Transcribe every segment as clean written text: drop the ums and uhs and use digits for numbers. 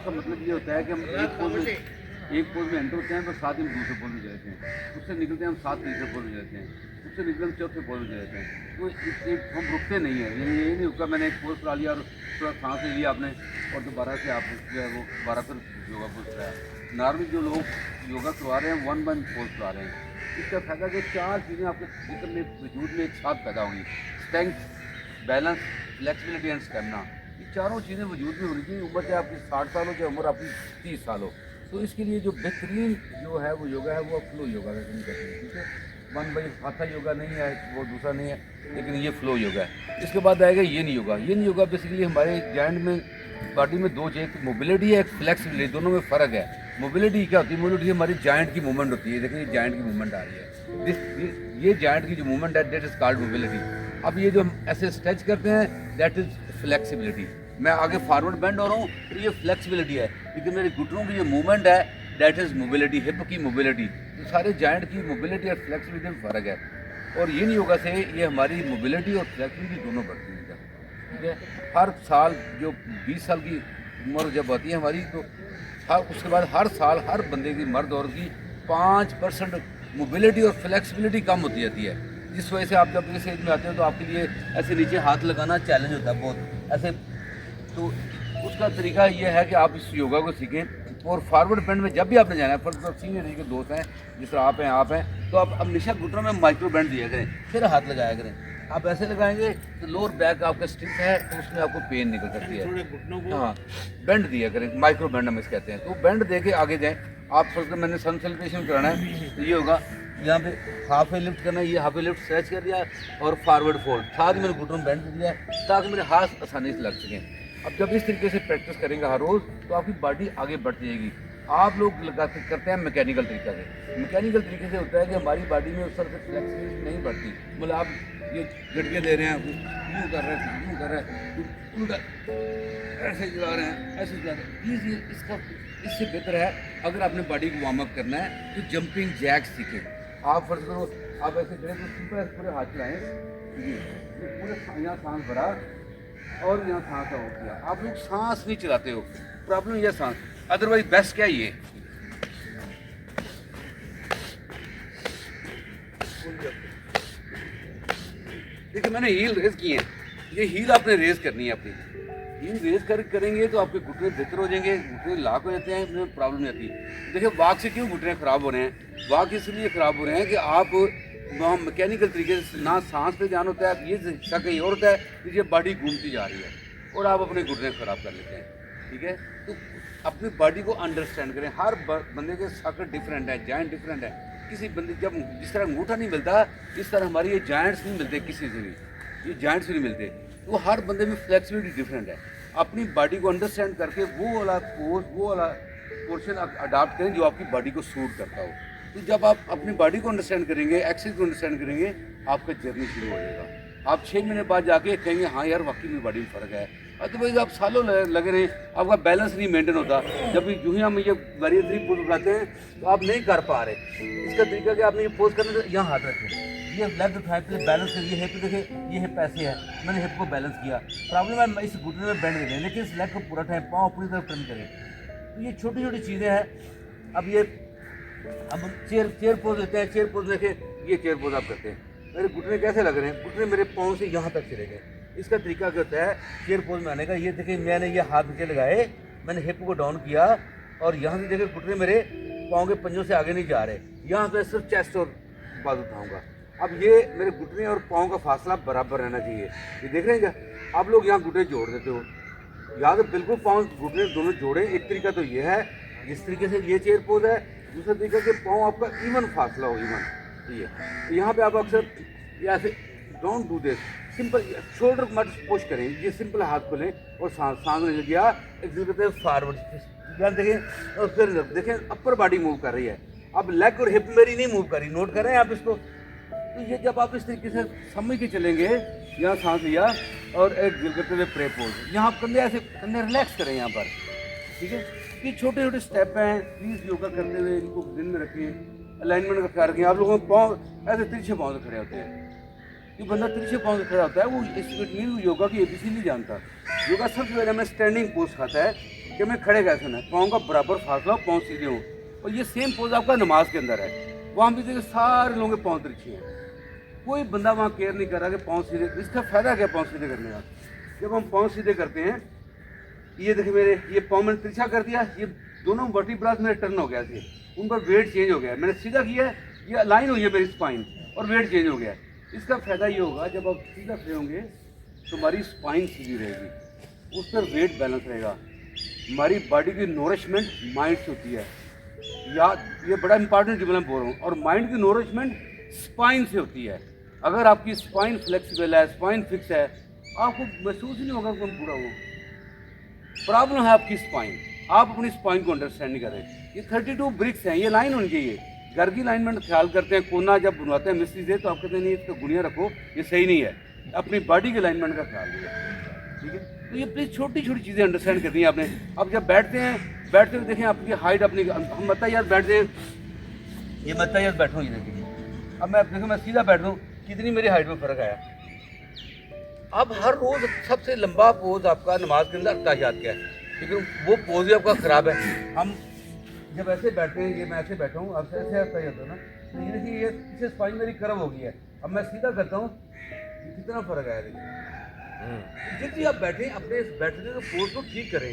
का मतलब ये होता है कि हम एक पोज में एंटर होते हैं तो साथ ही हम दूसरे पोज में जाते हैं, उससे निकलते हैं हम साथ तीसरे पोज में जाते हैं, उससे निकलते हम चौथे पोज में जाते हैं। तो हम रुकते नहीं है, ये नहीं होगा मैंने एक पोज करा लिया और थोड़ा सांस ले लिया आपने और दोबारा से आप जो है वो दोबारा फिर योगा पोज कराया। नॉर्मली जो लोग योगा करवा रहे हैं वन वन पोज करा रहे हैं। इसका फायदा कि 4 चीज़ें आपके जिसम में वजूद में एक साथ पैदा होंगी, strength, balance, flexibility and stamina. ये चारों चीज़ें वजूद में होनी चाहिए। उम्र चाहे आपकी 60 साल हो चाहे उम्र आपकी 30 साल हो। तो इसके लिए जो बेहतरीन जो है वो योगा है वो फ्लो योगा का कहते हैं, ठीक है। वन बाई हाथा योगा नहीं है, वो दूसरा नहीं है, लेकिन ये फ्लो योगा है। इसके बाद आएगा येन योगा। येन योगा बेसिकली हमारे जॉइंट में बॉडी में दो चीज़, मोबिलिटी है, एक फ्लेक्सिबिलिटी, दोनों में फ़र्क है। मोबिलिटी क्या होती है? मोबिलिटी हमारी जॉइंट की मूवमेंट होती है। देखिए जॉइंट की मूवमेंट आ रही है, ये जॉइंट की जो मूवमेंट है दैट इज़ कॉल्ड मोबिलिटी। अब ये जो हम ऐसे स्ट्रेच करते हैं दैट इज़ फ्लेक्सिबिलिटी। मैं आगे फॉरवर्ड बेंड हो रहा हूँ तो ये फ्लेक्सिबिलिटी है, लेकिन मेरे घुटनों की जो मूवमेंट है दैट इज़ मोबिलिटी, हिप की मोबिलिटी। तो सारे जॉइंट की मोबिलिटी और फ्लेक्सिबिलिटी में फ़र्क है। और इन योगा से ये हमारी मोबिलिटी और फ्लेक्सिबिलिटी दोनों बढ़ती है, ठीक है। हर साल जो 20 साल की उम्र जब होती है हमारी, तो उसके बाद हर साल हर बंदे की, मर्द औरत की 5% मोबिलिटी और फ्लेक्सिबिलिटी कम होती जाती है। जिस वजह से आप जब इस एज में आते हो तो आपके लिए ऐसे नीचे हाथ लगाना चैलेंज होता है बहुत ऐसे। तो उसका तरीका ये है कि आप इस योगा को सीखें और फॉरवर्ड बेंड में जब भी आपने जाना है, फॉर सीनियर एज के दोस्त हैं जिस तरह आप हैं तो आप हमेशा घुटनों में माइक्रो बेंड दिया करें, फिर हाथ लगाया करें। आप ऐसे लगाएंगे तो लोअर बैक आपका स्टिफ है तो उसमें आपको पेन निकल सकती है। हाँ, बेंड दिया करें, माइक्रो बेंड हम इसे कहते हैं। तो बेंड दे के आगे जाएँ आप। फर्स्ट मैंने सन सेलिब्रेशन कराना है तो ये होगा, यहाँ पे हाफ ए लिफ्ट करना है, ये हाफ ए लिफ्ट स्ट्रेच कर दिया और फॉरवर्ड फोल्ड, साथ ही मैंने घुटनों बेंड दिया ताकि मेरे हाथ आसानी से लग सकें। अब जब इस तरीके से प्रैक्टिस करेंगे हर रोज़ तो आपकी बॉडी आगे बढ़ती जाएगी। आप लोग लगाते करते हैं मैकेनिकल तरीका से। मैकेनिकल तरीके से होता है कि हमारी बॉडी में उस तरह से फ्लेक्सिबिलिटी नहीं बढ़ती। मतलब आप ये झटके दे रहे हैं, यूँ कर रहे हैं, यूँ कर रहे हैं, उल्टा ऐसे चला रहे हैं, ऐसे चला रहे हैं। प्लीज़ इसका इससे बेहतर है अगर आपने बॉडी को वार्म अप करना है तो जंपिंग जैक्स सीखें। आप फर्ज करो आप ऐसे करें तो सिंपल पूरे हाथ चलाएँ, ये पूरे यहाँ सांस भरा और यहाँ सांस आउट किया। आप लोग सांस नहीं चलाते हो, प्रॉब्लम यह सांस। अदरवाइज बेस्ट क्या ये देखिए मैंने हील रेज की है, ये हील आपने रेज करनी है। अपनी हील रेज करेंगे तो आपके घुटने बेहतर हो जाएंगे, घुटने लाक हो जाते हैं, प्रॉब्लम नहीं आती। देखिए वॉक से क्यों घुटने ख़राब हो रहे हैं? वॉक इसलिए ख़राब हो रहे हैं कि आप वहाँ मैकेनिकल तरीके से ना सांस पे ध्यान होता है, ये शक ये और होता है कि ये बॉडी घूमती जा रही है और आप अपने घुटने ख़राब कर लेते हैं, ठीक है। तो अपनी बॉडी को अंडरस्टैंड करें। हर बंदे के साकत डिफरेंट है, जॉइंट डिफरेंट है। किसी बंदे जब जिस तरह अंगूठा नहीं मिलता इस तरह हमारी ये जॉइंट्स नहीं मिलते, किसी से भी ये जॉइंट्स नहीं मिलते। तो हर बंदे में फ्लेक्सिबिलिटी डिफरेंट है। अपनी बॉडी को अंडरस्टैंड करके वो वाला पोज, वो वाला पोर्शन अडाप्ट करें जो आपकी बॉडी को सूट करता हो। तो जब आप अपनी बॉडी को अंडरस्टैंड करेंगे, एक्सरसाइज को अंडरस्टैंड करेंगे, आपका जर्नी शुरू हो जाएगा। आप 6 महीने बाद जाके कहेंगे हाँ यार वाकई में बॉडी में फ़र्क है। अदरवाइज आप सालों लगे रहे, आपका बैलेंस नहीं मेंटेन होता। जब भी यूँ ही हम ये वेरिएटरी पोज उठाते हैं तो आप नहीं कर पा रहे। इसका तरीका कि आपने ये पोज करना तो यहाँ हाथ रखें, ये लेग उठाए पहले बैलेंस करिए, हिप देखे ये हिप ऐसे है, मैंने हिप को बैलेंस किया। प्रॉब्लम है इस घुटने में बेंड दे रहे हैं, लेकिन इस लेग को पूरा उठाएं, पाँव पूरी तरफ टर्न करें। तो ये छोटी छोटी चीज़ें हैं। अब ये हम चेयर पोज लेते हैं, चेयर पोज देखें, ये चेयर पोज आप करते हैं, मेरे घुटने कैसे लग रहे हैं? घुटने मेरे पाँव से यहाँ तक चले गए। इसका तरीका क्या होता है चेयर पोज में आने का? ये देखिए मैंने ये हाथ नीचे लगाए, मैंने हिप को डाउन किया और यहाँ से देखिए घुटने मेरे पाँव के पंजों से आगे नहीं जा रहे। यहाँ पे सिर्फ चेस्ट और बाजू उठाऊँगा। अब ये मेरे घुटने और पाँव का फासला बराबर रहना चाहिए। ये देख रहे हैं क्या? आप लोग यहाँ घुटने जोड़ देते हो, या तो बिल्कुल पाँव घुटने दोनों जोड़ें। एक तरीका तो ये है, इस तरीके से ये चेयर पोज है। दूसरा तरीका कि पाँव आपका इवन फासला हो, इवन। ये यहाँ पे आप अक्सर ऐसे don't do this, simple shoulder मत पुश करें, ये सिंपल हाथ खोलें और सांस ले लिया, एक कहते हैं फॉरवर्ड ध्यान देखें और फिर देखें अपर बॉडी मूव कर रही है। अब लेग और हिप मेरी नहीं मूव कर रही, नोट करें आप इसको। तो ये जब आप इस तरीके से समझ के चलेंगे, यहाँ सांस लिया और एक दिल करते हुए प्रे पोज, यहाँ आप कंधे ऐसे कंधे रिलैक्स करें यहाँ पर, ठीक है। ये छोटे छोटे स्टेप हैं, प्लीज़ योगा करते हुए इनको दिन में रखें, अलाइनमेंट का ख्याल रखें। आप लोगों पाँव ऐसे तिरछे पाँव से खड़े होते हैं, जो बंदा तिरछे पाँव से खड़ा होता है वो इस योगा की ABC नहीं जानता। योगा सबसे पहले हमें स्टैंडिंग पोज सिखाता है, कि मैं खड़े कैसे होना है, पाँव का बराबर फासला हो, पाँव सीधे हों। और ये सेम पोज आपका नमाज के अंदर है। वहाँ भी देखिए सारे लोगों के पाँव तिरछे हैं, कोई बंदा वहाँ केयर नहीं कर रहा कि पाँव सीधे। इसका फ़ायदा क्या पाँव सीधे करने का? जब हम पाँव सीधे करते हैं, ये देखिए मेरे ये पाँव मैंने तिरछा कर दिया, ये दोनों वर्टिब्रास मेरे टर्न हो गया थे, उन पर वेट चेंज हो गया। मैंने सीधा किया है, ये अलाइन हुई है मेरी स्पाइन और वेट चेंज हो गया। इसका फ़ायदा ये होगा, जब आप सीधा खड़े होंगे तो हमारी स्पाइन सीधी रहेगी, उस पर वेट बैलेंस रहेगा। हमारी बॉडी की नोरिशमेंट माइंड से होती है, याद ये बड़ा इंपॉर्टेंट मैं बोल रहा हूँ। और माइंड की नोरिशमेंट स्पाइन से होती है। अगर आपकी स्पाइन फ्लेक्सिबल है, स्पाइन फिक्स है, आपको महसूस ही नहीं होगा कि हम पूरा हो। प्रॉब्लम है आपकी स्पाइन, आप अपनी स्पाइन को अंडरस्टैंड नहीं करें। ये 32 ब्रिक्स हैं, ये लाइन होनी चाहिए। घर की अलाइनमेंट ख्याल करते हैं, कोना जब बनवाते हैं मिस्त्री से तो आप कहते हैं नहीं इसका गुणिया रखो, ये सही नहीं है। अपनी बॉडी के अलाइनमेंट का ख्याल रखें, ठीक है। तो ये प्लीज़ छोटी छोटी चीज़ें अंडरस्टैंड करनी है आपने। अब जब बैठते हुए देखें आपकी हाइट अपनी, हम मत यार बैठते, ये मत यार बैठो, ये देखिए अब मैं देखो मैं सीधा बैठ रहा हूँ, कितनी मेरी हाइट में फ़र्क आया। अब हर रोज़ सबसे लंबा पोज आपका नमाज के अंदर अत्ताहियात का है, लेकिन वो पोज भी आपका ख़राब है। हम जब ऐसे बैठते हैं, ये मैं ऐसे बैठा हूँ, अब ऐसे अत्ताहियात हो ना, तो ये देखिए ये इससे स्पाइन मेरी कर्व हो गई है। अब मैं सीधा करता हूँ, कितना फ़र्क आया देखिए। जितनी आप बैठें अपने बैठने के पोज को ठीक करें।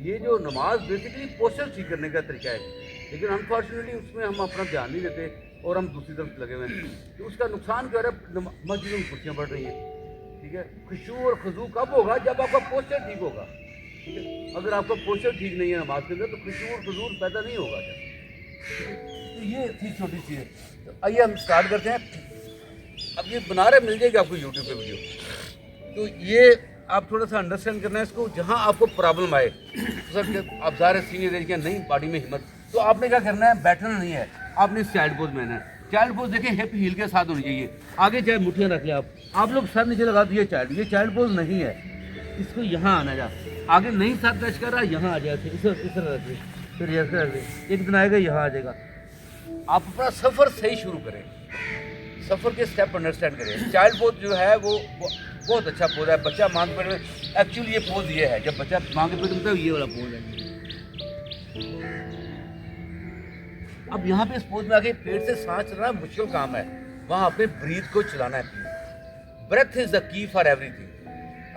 ये जो नमाज बेसिकली पोस्चर ठीक करने का तरीका है, लेकिन अनफॉर्चुनेटली उसमें हम अपना ध्यान नहीं देते और हम दूसरी तरफ लगे हुए हैं। तो उसका नुकसान क्या है, मस्जिदों में कुर्सियाँ बढ़ रही हैं, ठीक है। खुशू और खुजू कब होगा? जब आपका पोस्चर ठीक होगा, ठीक है। अगर आपका पोस्चर ठीक नहीं है नमाज के अंदर तो खुशू और खुजूर पैदा नहीं होगा। तो ये थी छोटी चीज़। तो आइए हम स्टार्ट करते हैं। अब ये बना रहे मिल जाएगी आपको यूट्यूब पे वीडियो, तो ये आप थोड़ा सा अंडरस्टैंड करना है इसको। जहाँ आपको प्रॉब्लम आए, सर आप ज़्यादा सीनियर एज के नहीं बॉडी में हिम्मत, तो आपने क्या करना है, बैठना नहीं है, आपने चाइल्ड पोज में है। चाइल्ड पोज देखें हिप हील के साथ होनी चाहिए, आगे चाहे मुठियाँ रख ले आप लोग सर नीचे लगा दिए ये चाइल्ड पोज नहीं है। इसको यहाँ आना जा, आगे नहीं साथ टच कर रहा, यहाँ आ जाए, इस तरह रख ले, फिर ऐसे रख ले, एक दिन आएगा यहाँ आ जाएगा। आप अपना सफ़र सही शुरू करें, सफ़र के स्टेप अंडरस्टैंड करें। चाइल्ड पोज जो है वो बहुत अच्छा पोज है। बच्चा मांग पेट में, एक्चुअली ये पोज ये है, जब बच्चा मांग पेट में, ये वाला पोज है। अब यहाँ पे इस पोज में आके पेट से सांस चलाना मुश्किल काम है, वहाँ आपने ब्रीथ को चलाना है। Breath is the key for everything.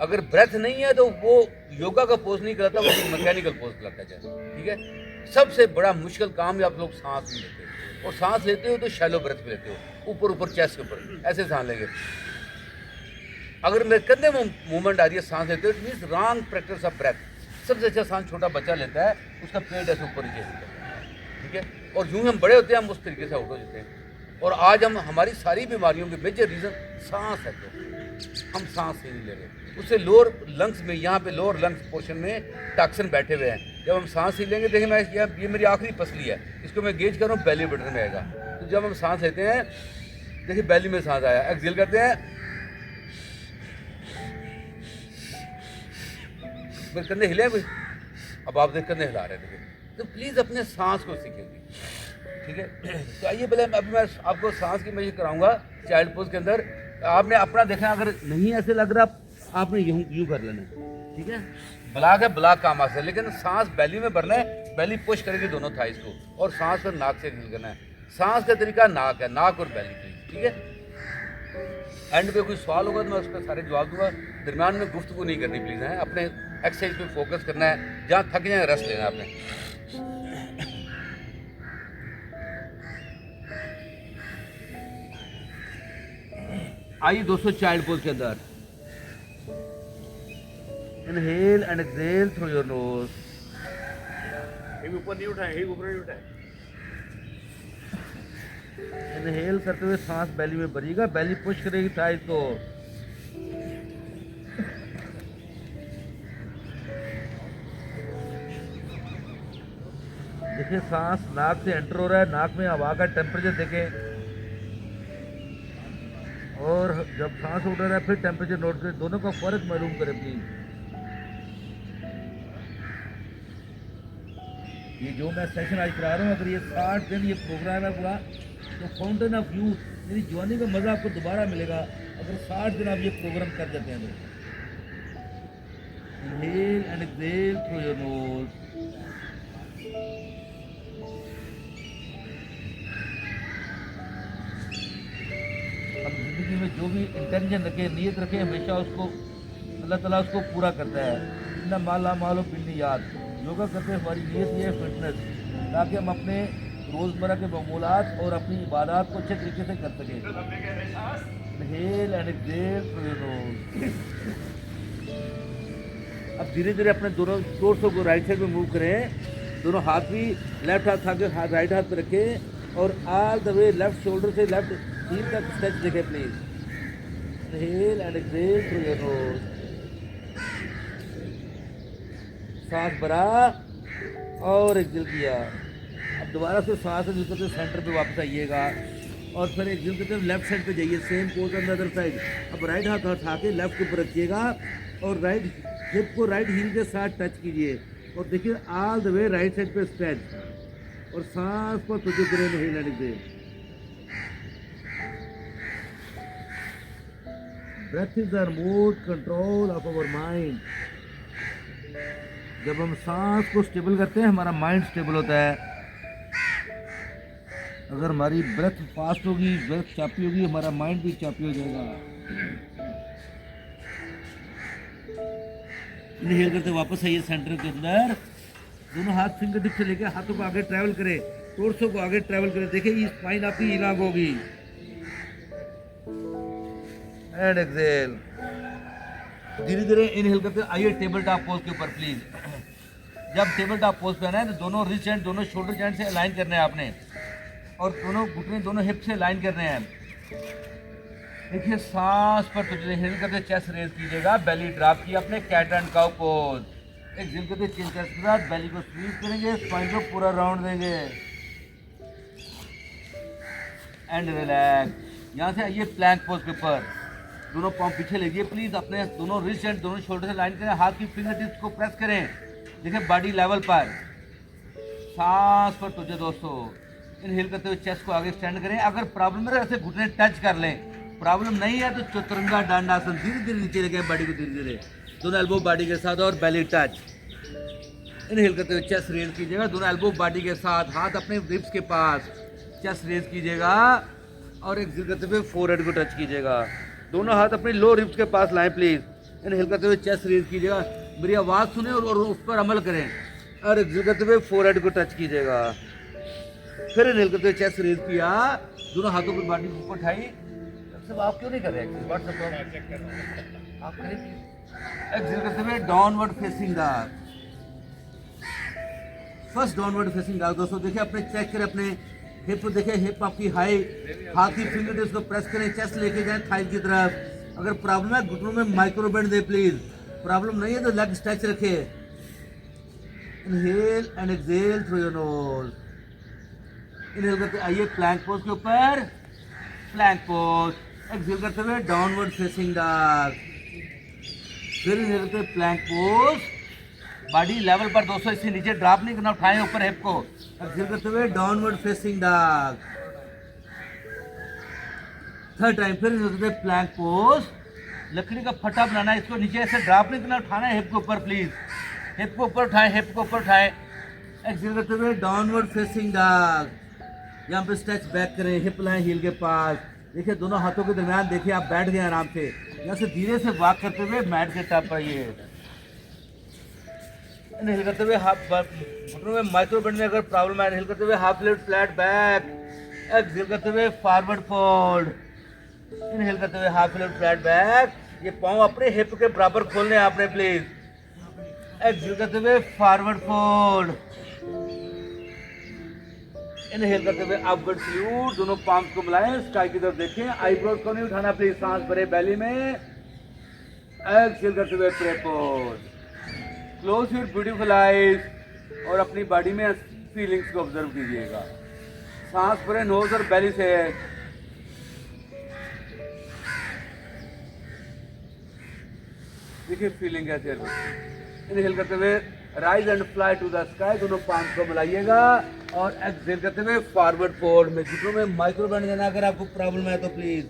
अगर ब्रेथ नहीं है तो वो योगा का पोज नहीं कराता, वो मैकेनिकल पोज कराता है, ठीक है। सबसे बड़ा मुश्किल काम है आप लोग सांस नहीं लेते, और सांस लेते हो तो शैलो ब्रेथ में लेते हो, ऊपर चेस्ट के ऊपर ऐसे सांस लेंगे। अगर मेरे कंधे में मूवमेंट आ रही है सांस लेते हो, it means wrong practice of breath. सबसे अच्छा सांस छोटा बच्चा लेता है, उसका पेट ऐसे ऊपर नीचे होता है, ठीक है। और यूँ हम बड़े होते हैं, हम उस तरीके से आउट हो जाते हैं। और आज हम हमारी सारी बीमारियों के मेजर रीज़न सांस है, तो हम सांस ही नहीं ले रहे। उससे लोअर लंग्स में, यहाँ पे लोअर लंग्स पोर्शन में टॉक्सिन बैठे हुए हैं। जब हम सांस ही लेंगे, देखिए मैं ये मेरी आखिरी पसली है, इसको मैं गेज कर रहा हूँ, बेली बटन में आएगा। तो जब हम सांस लेते हैं, देखिए बेली में सांस आया, एक्सहेल करते हैं, मेरे कंधे हिले कोई, अब आप देख कंधे हिला रहे थे। तो प्लीज़ अपने सांस को सीखेंगे, ठीक है। तो आइए पहले अभी मैं आपको सांस की मैं कराऊंगा चाइल्ड पोज के अंदर। आपने अपना देखना, अगर नहीं ऐसे लग रहा आपने यूँ कर लेना, ठीक है। ब्लॉक है, ब्लॉक काम आ सकता है, लेकिन सांस बेली में भरना है, बेली पुश करेगी दोनों थाइस को, और सांस को नाक से हील करना है। सांस का तरीका नाक है, नाक और बेली प्लीज, ठीक है। एंड पे कोई सवाल होगा तो मैं उसका सारे जवाब दूंगा। दरम्यान में गुफ्तगू नहीं करनी प्लीज़ है, अपने एक्सरसाइज पे फोकस करना है, जहाँ थक जाए रेस्ट लेना है आपने। आइए दोस्तों, चाइल्ड पोज के अंदर inhale and exhale through your knows. ऊपर नहीं उठाए, ऊपर नहीं उठाए। इनहेल करते हुए सांस बेली में भरिएगा, बेली पुश करेगी थाइस को। देखिए सांस नाक से एंटर हो रहा है, नाक में हवा का टेम्परेचर देखें, और जब सांस उठ रहा है फिर टेम्परेचर नोट करें, दोनों का फर्क मालूम करें प्लीज। ये जो मैं सेशन आज करा रहा हूँ, अगर ये 60 दिन ये प्रोग्राम है पूरा, तो फाउंटेन ऑफ यूथ, मेरी जवानी का मज़ा आपको दोबारा मिलेगा अगर 60 दिन आप ये प्रोग्राम कर देते हैं तो। Inhale and exhale through your knows. भी इंटेंशन रखे, नीयत रखे, हमेशा उसको अल्लाह ताला उसको पूरा करता है। इन्ना माला मालो बिन्नियात, योगा करते हमारी नीयत ये है फिटनेस, ताकि हम अपने रोज़मर्रा के मामूलात और अपनी इबादत को अच्छे तरीके से कर सकें। Inhale and exhale through your knows. अब धीरे धीरे अपने दोनों टोर्सो को राइट साइड में मूव करें, दोनों हाथ भी लेफ्ट हाथ आगे राइट हाथ पे रखें और all the way left shoulder से लेफ्ट हील तक स्ट्रेच देखें please. Inhale and exhale through your knows. सांस भरा और एक्सहेल किया। अब दोबारा से सांस निकलते से सेंटर पे वापस आइएगा और फिर एक्सहेल करते हुए लेफ्ट साइड पे जाइए, same pose on the other side. अब राइट हाथ उठा के लेफ्ट के ऊपर रखिएगा और राइट हिप को राइट हील के साथ टच कीजिए और देखिए all the way right side पे स्ट्रेच और सांस को तुझे करें नहीं लेने दे। Breath is the remote control of our mind. जब हम सांस को स्टेबल करते हैं हमारा माइंड स्टेबल होता है। अगर हमारी ब्रेथ फास्ट होगी, ब्रेथ चापी होगी, हमारा माइंड भी चापी हो जाएगा। इनहेल करते वापस आइए सेंटर के अंदर, दोनों हाथ फिंगर टिप से लेकर हाथों को आगे ट्रैवल करें, टोर्सो को आगे ट्रैवल करें। देखिए ये स्पाइन आपकी इलाग होगी। And exhale. धीरे धीरे इनहेल करते आइए टेबल टॉप पोज के ऊपर प्लीज। जब टेबल टॉप पोज पे आना है तो दोनों रिस्ट एंड दोनों शोल्डर जॉइंट से अलाइन करने हैं आपने और दोनों घुटने दोनों हिप से अलाइन करने हैं। देखिए सांस पर तो इनहेल करते चेस्ट रेज कीजिएगा, बेली ड्रॉप किया अपने cat and cow pose. Exhale करते चिन चेस्ट के साथ बेली को स्क्वीज करेंगे, स्पाइन को पूरा राउंड देंगे एंड रिलैक्स। यहाँ से आइए प्लैंक पोज के ऊपर, दोनों पाँव पीछे लीजिए प्लीज, अपने दोनों रिस्ट एंड दोनों शोल्डर से लाइन करें, हाथ की फिंगर टिप्स को प्रेस करें, देखिए बॉडी लेवल पर। सांस पर तुझे दोस्तों इनहेल करते हुए चेस्ट को आगे स्टैंड करें। अगर प्रॉब्लम है ऐसे घुटने टच कर लें, प्रॉब्लम नहीं है तो चतुरंगा दंडासन धीरे धीरे नीचे लेके बॉडी को धीरे धीरे दोनों एल्बो बॉडी के साथ और बेली टच। इनहेल करते हुए चेस्ट रेज कीजिएगा, दोनों एल्बो बॉडी के साथ, हाथ अपने रिब्स के पास, चेस्ट रेज कीजिएगा और एक्सहेल करते हुए फोरहेड को टच कीजिएगा। दोनों हाथ अपने लो रिब्स के पास लाएं प्लीज। इनहेल करते हुए चेस्ट रेज कीजिएगा, मेरी आवाज़ सुने और उस पर अमल करें और एक्सहेल करते हुए फोरहेड को टच कीजिएगा। फिर इनहेल करते हुए चेस्ट रेज किया, दोनों हाथों पर बॉडी को ऊपर उठाई। सब आप क्यों नहीं कर रहे आप करें प्लीज। एक्सहेल करते हुए downward facing dog. First downward facing dog दोस्तों देखिए, अपने चेक करें अपने हिप, देखिए हिप आपकी हाई, हाथ की फिंगर टिप्स को प्रेस करें, चेस्ट लेके जाएं थाई की तरफ। अगर प्रॉब्लम है घुटनों में micro bend they please, problem नहीं है तो लेग स्ट्रेच रखे। Inhale and exhale through your nose. Inhale करते आइए प्लैंक पोज के ऊपर, प्लैंक पोज। एक्सहेल करते हुए डाउनवर्ड फेसिंग डॉग। फिर इनहेल करते हुए प्लैंक पोज, बॉडी लेवल पर दोस्तों, इससे नीचे ड्रॉप नहीं करना, उठाएं ऊपर हिप को। एक्सहेल करते हुए downward facing dog. Third time फिर इनहेल करते हुए प्लैंक पोज, लकड़ी का फटा बनाना है, इसको नीचे ऐसे ड्रॉप नहीं करना, उठाना है हिप के ऊपर प्लीज, हिप को ऊपर उठाएं, हिप को ऊपर उठाएं। एक्सहेल करते हुए डाउनवर्ड फेसिंग डॉग। यहाँ पे स्ट्रेच बैक करें, हिप लाएं हील के पास, देखिए दोनों हाथों के दरमियान, देखिए आप बैठ गए आराम से। यहाँ से धीरे से वॉक करते हुए मैट के टॉप पर आइए। इनहेल करते हुए हाफ घुटनों में माइक्रो बेंड में अगर प्रॉब्लम है, इनहेल करते हुए half left flat back. Exhale करते हुए फॉरवर्ड फोल्ड। इनहेल करते हुए हाफ लेफ्ट फ्लैट बैक। ये पाँव अपने हिप के बराबर खोलने हैं आपने प्लीज। एक्सहेल करते हुए फॉरवर्ड फोल्ड। इनहेल करते हुए अपवर्ड सल्यूट, दोनों पाम्स को मिलाएं, स्काई की तरफ देखें, आईब्रोज को नहीं उठाना प्लीज, सांस भरे बेली में। एक्सहेल करते हुए pray pose. Close your beautiful eyes और अपनी बॉडी में फीलिंग्स को ऑब्जर्व कीजिएगा। सांस भरे नोज और बेली से। देखिए फीलिंग कैसे है। इनहेल करते हुए rise and fly to the sky, दोनों पाम्स को मिलाइएगा और एक्सहेल करते हुए फॉरवर्ड फोल्ड में घुटनों में माइक्रो बेंड देना अगर आपको प्रॉब्लम है तो प्लीज।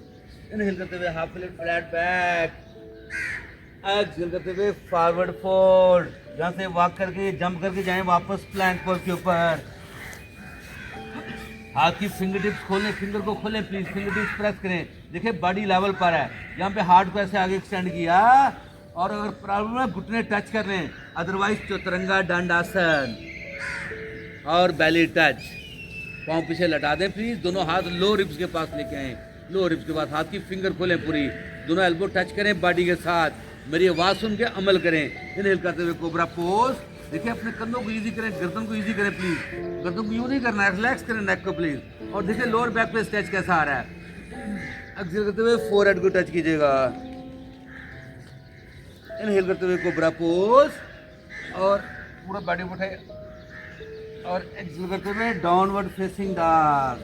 इनहेल करते हुए half plate flat back. Exhale करते हुए फॉरवर्ड फोल्ड, जहाँ से वॉक करके जंप करके जाएं वापस प्लैंक पोज के ऊपर। हाथ की फिंगर टिप्स खोलें, फिंगर को खोलें प्लीज, फिंगर टिप्स प्रेस करें। देखिए बॉडी लेवल पर है, यहाँ पे हार्ट को ऐसे आगे एक्सटेंड किया, और अगर प्रॉब्लम है घुटने टच कर लें, अदरवाइज चतुरंगा दंडासन और बेली टच। पाँव पीछे लटा दें प्लीज, दोनों हाथ लो रिब्स के पास लेके आए, लो रिब्स के पास हाथ की फिंगर खोलें पूरी, दोनों एल्बो टच करें बॉडी के साथ, मेरी आवाज़ सुन के अमल करें। इनहेल करते हुए कोबरा पोज। देखिए अपने कंधों को इजी करें, गर्दन को इजी करें प्लीज, गर्दन को यूं नहीं करना है, रिलैक्स करें नेक को प्लीज। और देखिए लोअर बैक पे स्ट्रेच कैसा आ रहा है, एक्सहेल करते हुए फोरहेड को टच कीजिएगा। इनहेल करते हुए कोबरा पोज और पूरा बॉडी को उठाए, और एक्सहेल करते हुए downward facing dog.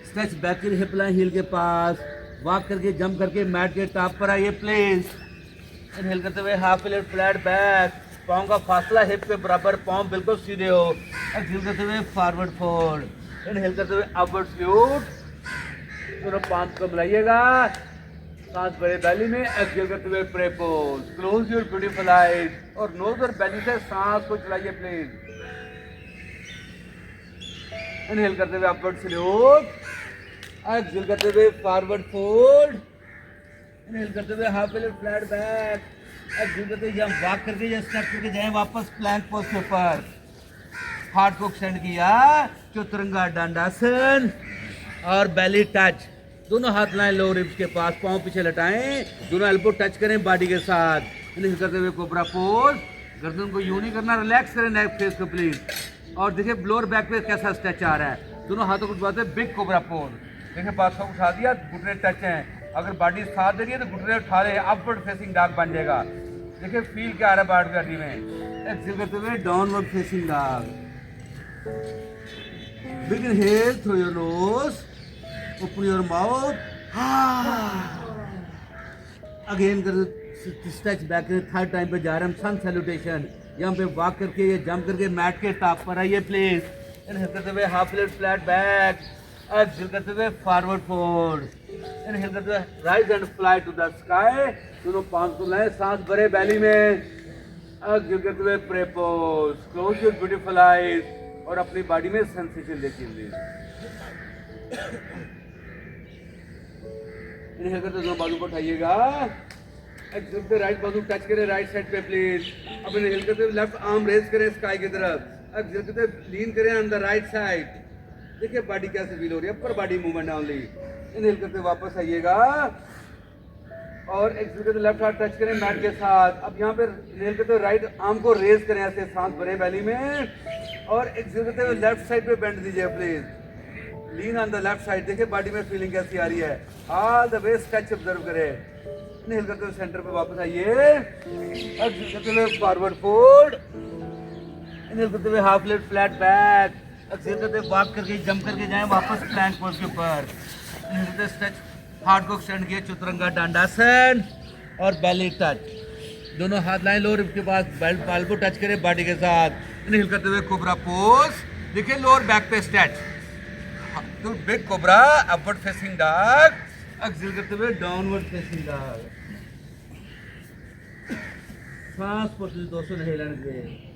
Stretch back की हिप लाइन हील के पास, वॉक करके जंप करके मैट के टॉप पर आइए प्लीज। इनहेल करते हुए हाफ प्लेट फ्लैट बैक, पाँव का फासला हिप के बराबर, पाँव बिल्कुल सीधे हो। एक्सहेल करते हुए फॉरवर्ड फोल्ड, इनहेल करते हुए अपवर्ड सल्यूट, दोनों पाँव को मिलाइएगा, सांस भरे बैली में। एक्सहेल करते हुए pray pose, close your beautiful eyes, और नोज और बैली से सांस को चलाइए प्लीज। इनहेल करते हुए अपवर्ड सल्यूट, एक्सहेल करते हुए फॉरवर्ड फोल्ड, इनहेल करते हुए half plate flat back, exhale करते हुए जंप वॉक करके या स्टेप करके जाएं वापस प्लैंक पोज के ऊपर, हार्ट को एक्सटेंड किया, चतुरंगा दंडासन और बेली टच। दोनों हाथ लाएं लो रिब्स के पास, पाँव पीछे लटाएं, दोनों एल्बो टच करें बॉडी के साथ। इनहेल करते हुए कोबरा पोज, गर्दन को यूं नहीं करना, रिलैक्स करें नेक फेस को प्लीज। और देखिए लोअर बैक पे कैसा स्ट्रेच आ रहा है, दोनों हाथों को उठाते बिग कोबरा पोज। देखिए बात को उठा दिया, घुटने टच हैं, अगर बॉडी साथ दे रही है तो घुटने उठा ले, अपवर्ड फेसिंग डॉग बन जाएगा। देखिए फील क्या आ रहा है बॉडी में। एक्सहेल करते हुए downward facing dog. Big inhale through your nose, open your mouth, again कर स्ट्रेच बैक, थर्ड टाइम पे जा रहे हैं हम सन सैल्यूटेशन। यहाँ पे वॉक करके या जंप करके मैट के टॉप पर आइए प्लीज। इनहेल करते हुए half plate flat back, exhale करते हुए फॉरवर्ड फोल्ड, इनहेल करते हुए rise and fly to the sky, दोनों पांव को लाएं, सांस भरे बैली में। एक्सहेल करते हुए pray pose, close your beautiful eyes, और अपनी बॉडी में सेंसेशन देखिए प्लीज। इनहेल करते दोनों बाजू को उठाइएगा, एक्सहेल करते राइट बाजू टच करें राइट साइड पे प्लीज। अब इनहेल करते हुए लेफ्ट आर्म रेज करें स्काई की तरफ, एक्सहेल करते हुए लीन करें ऑन द राइट साइड। देखिए बॉडी कैसे फील हो रही है, upper body movement only. Inhale करते वापस आइएगा, और एक्सहेल करते लेफ्ट हाथ टच करें मैट के साथ। अब यहाँ पे इनहेल करते राइट आर्म को रेज करें ऐसे, सांस भरें बैली में, और एक्सहेल करते हुए लेफ्ट साइड पे बेंड दीजिए please, lean on the left side. देखिए बॉडी में फीलिंग कैसी आ रही है, all the way stretch observe करें। इनहेल करते हुए सेंटर पे वापस आइए, एक्सहेल करते हुए फॉरवर्ड फोल्ड, इनहेल करते हुए half plate flat back, exhale करते वॉक करके जंप करके जाएं वापस प्लैंक पोज के ऊपर। इनहेल करते स्ट्रेच, हार्ट को एक्सटेंड किया, चतुरंगा दंडासन और बेली टच। दोनों हाथ लाएं लोअर रिब के पास, बेल्ट को टच करें बॉडी के साथ। इनहेल करते हुए कोबरा पोज, देखिए लोअर बैक पे स्ट्रेच, तो big cobra, upward facing dog, exhale करते हुए डाउनवर्ड फेसिंग डॉग। सांस को दोस्तों नहीं लेने के,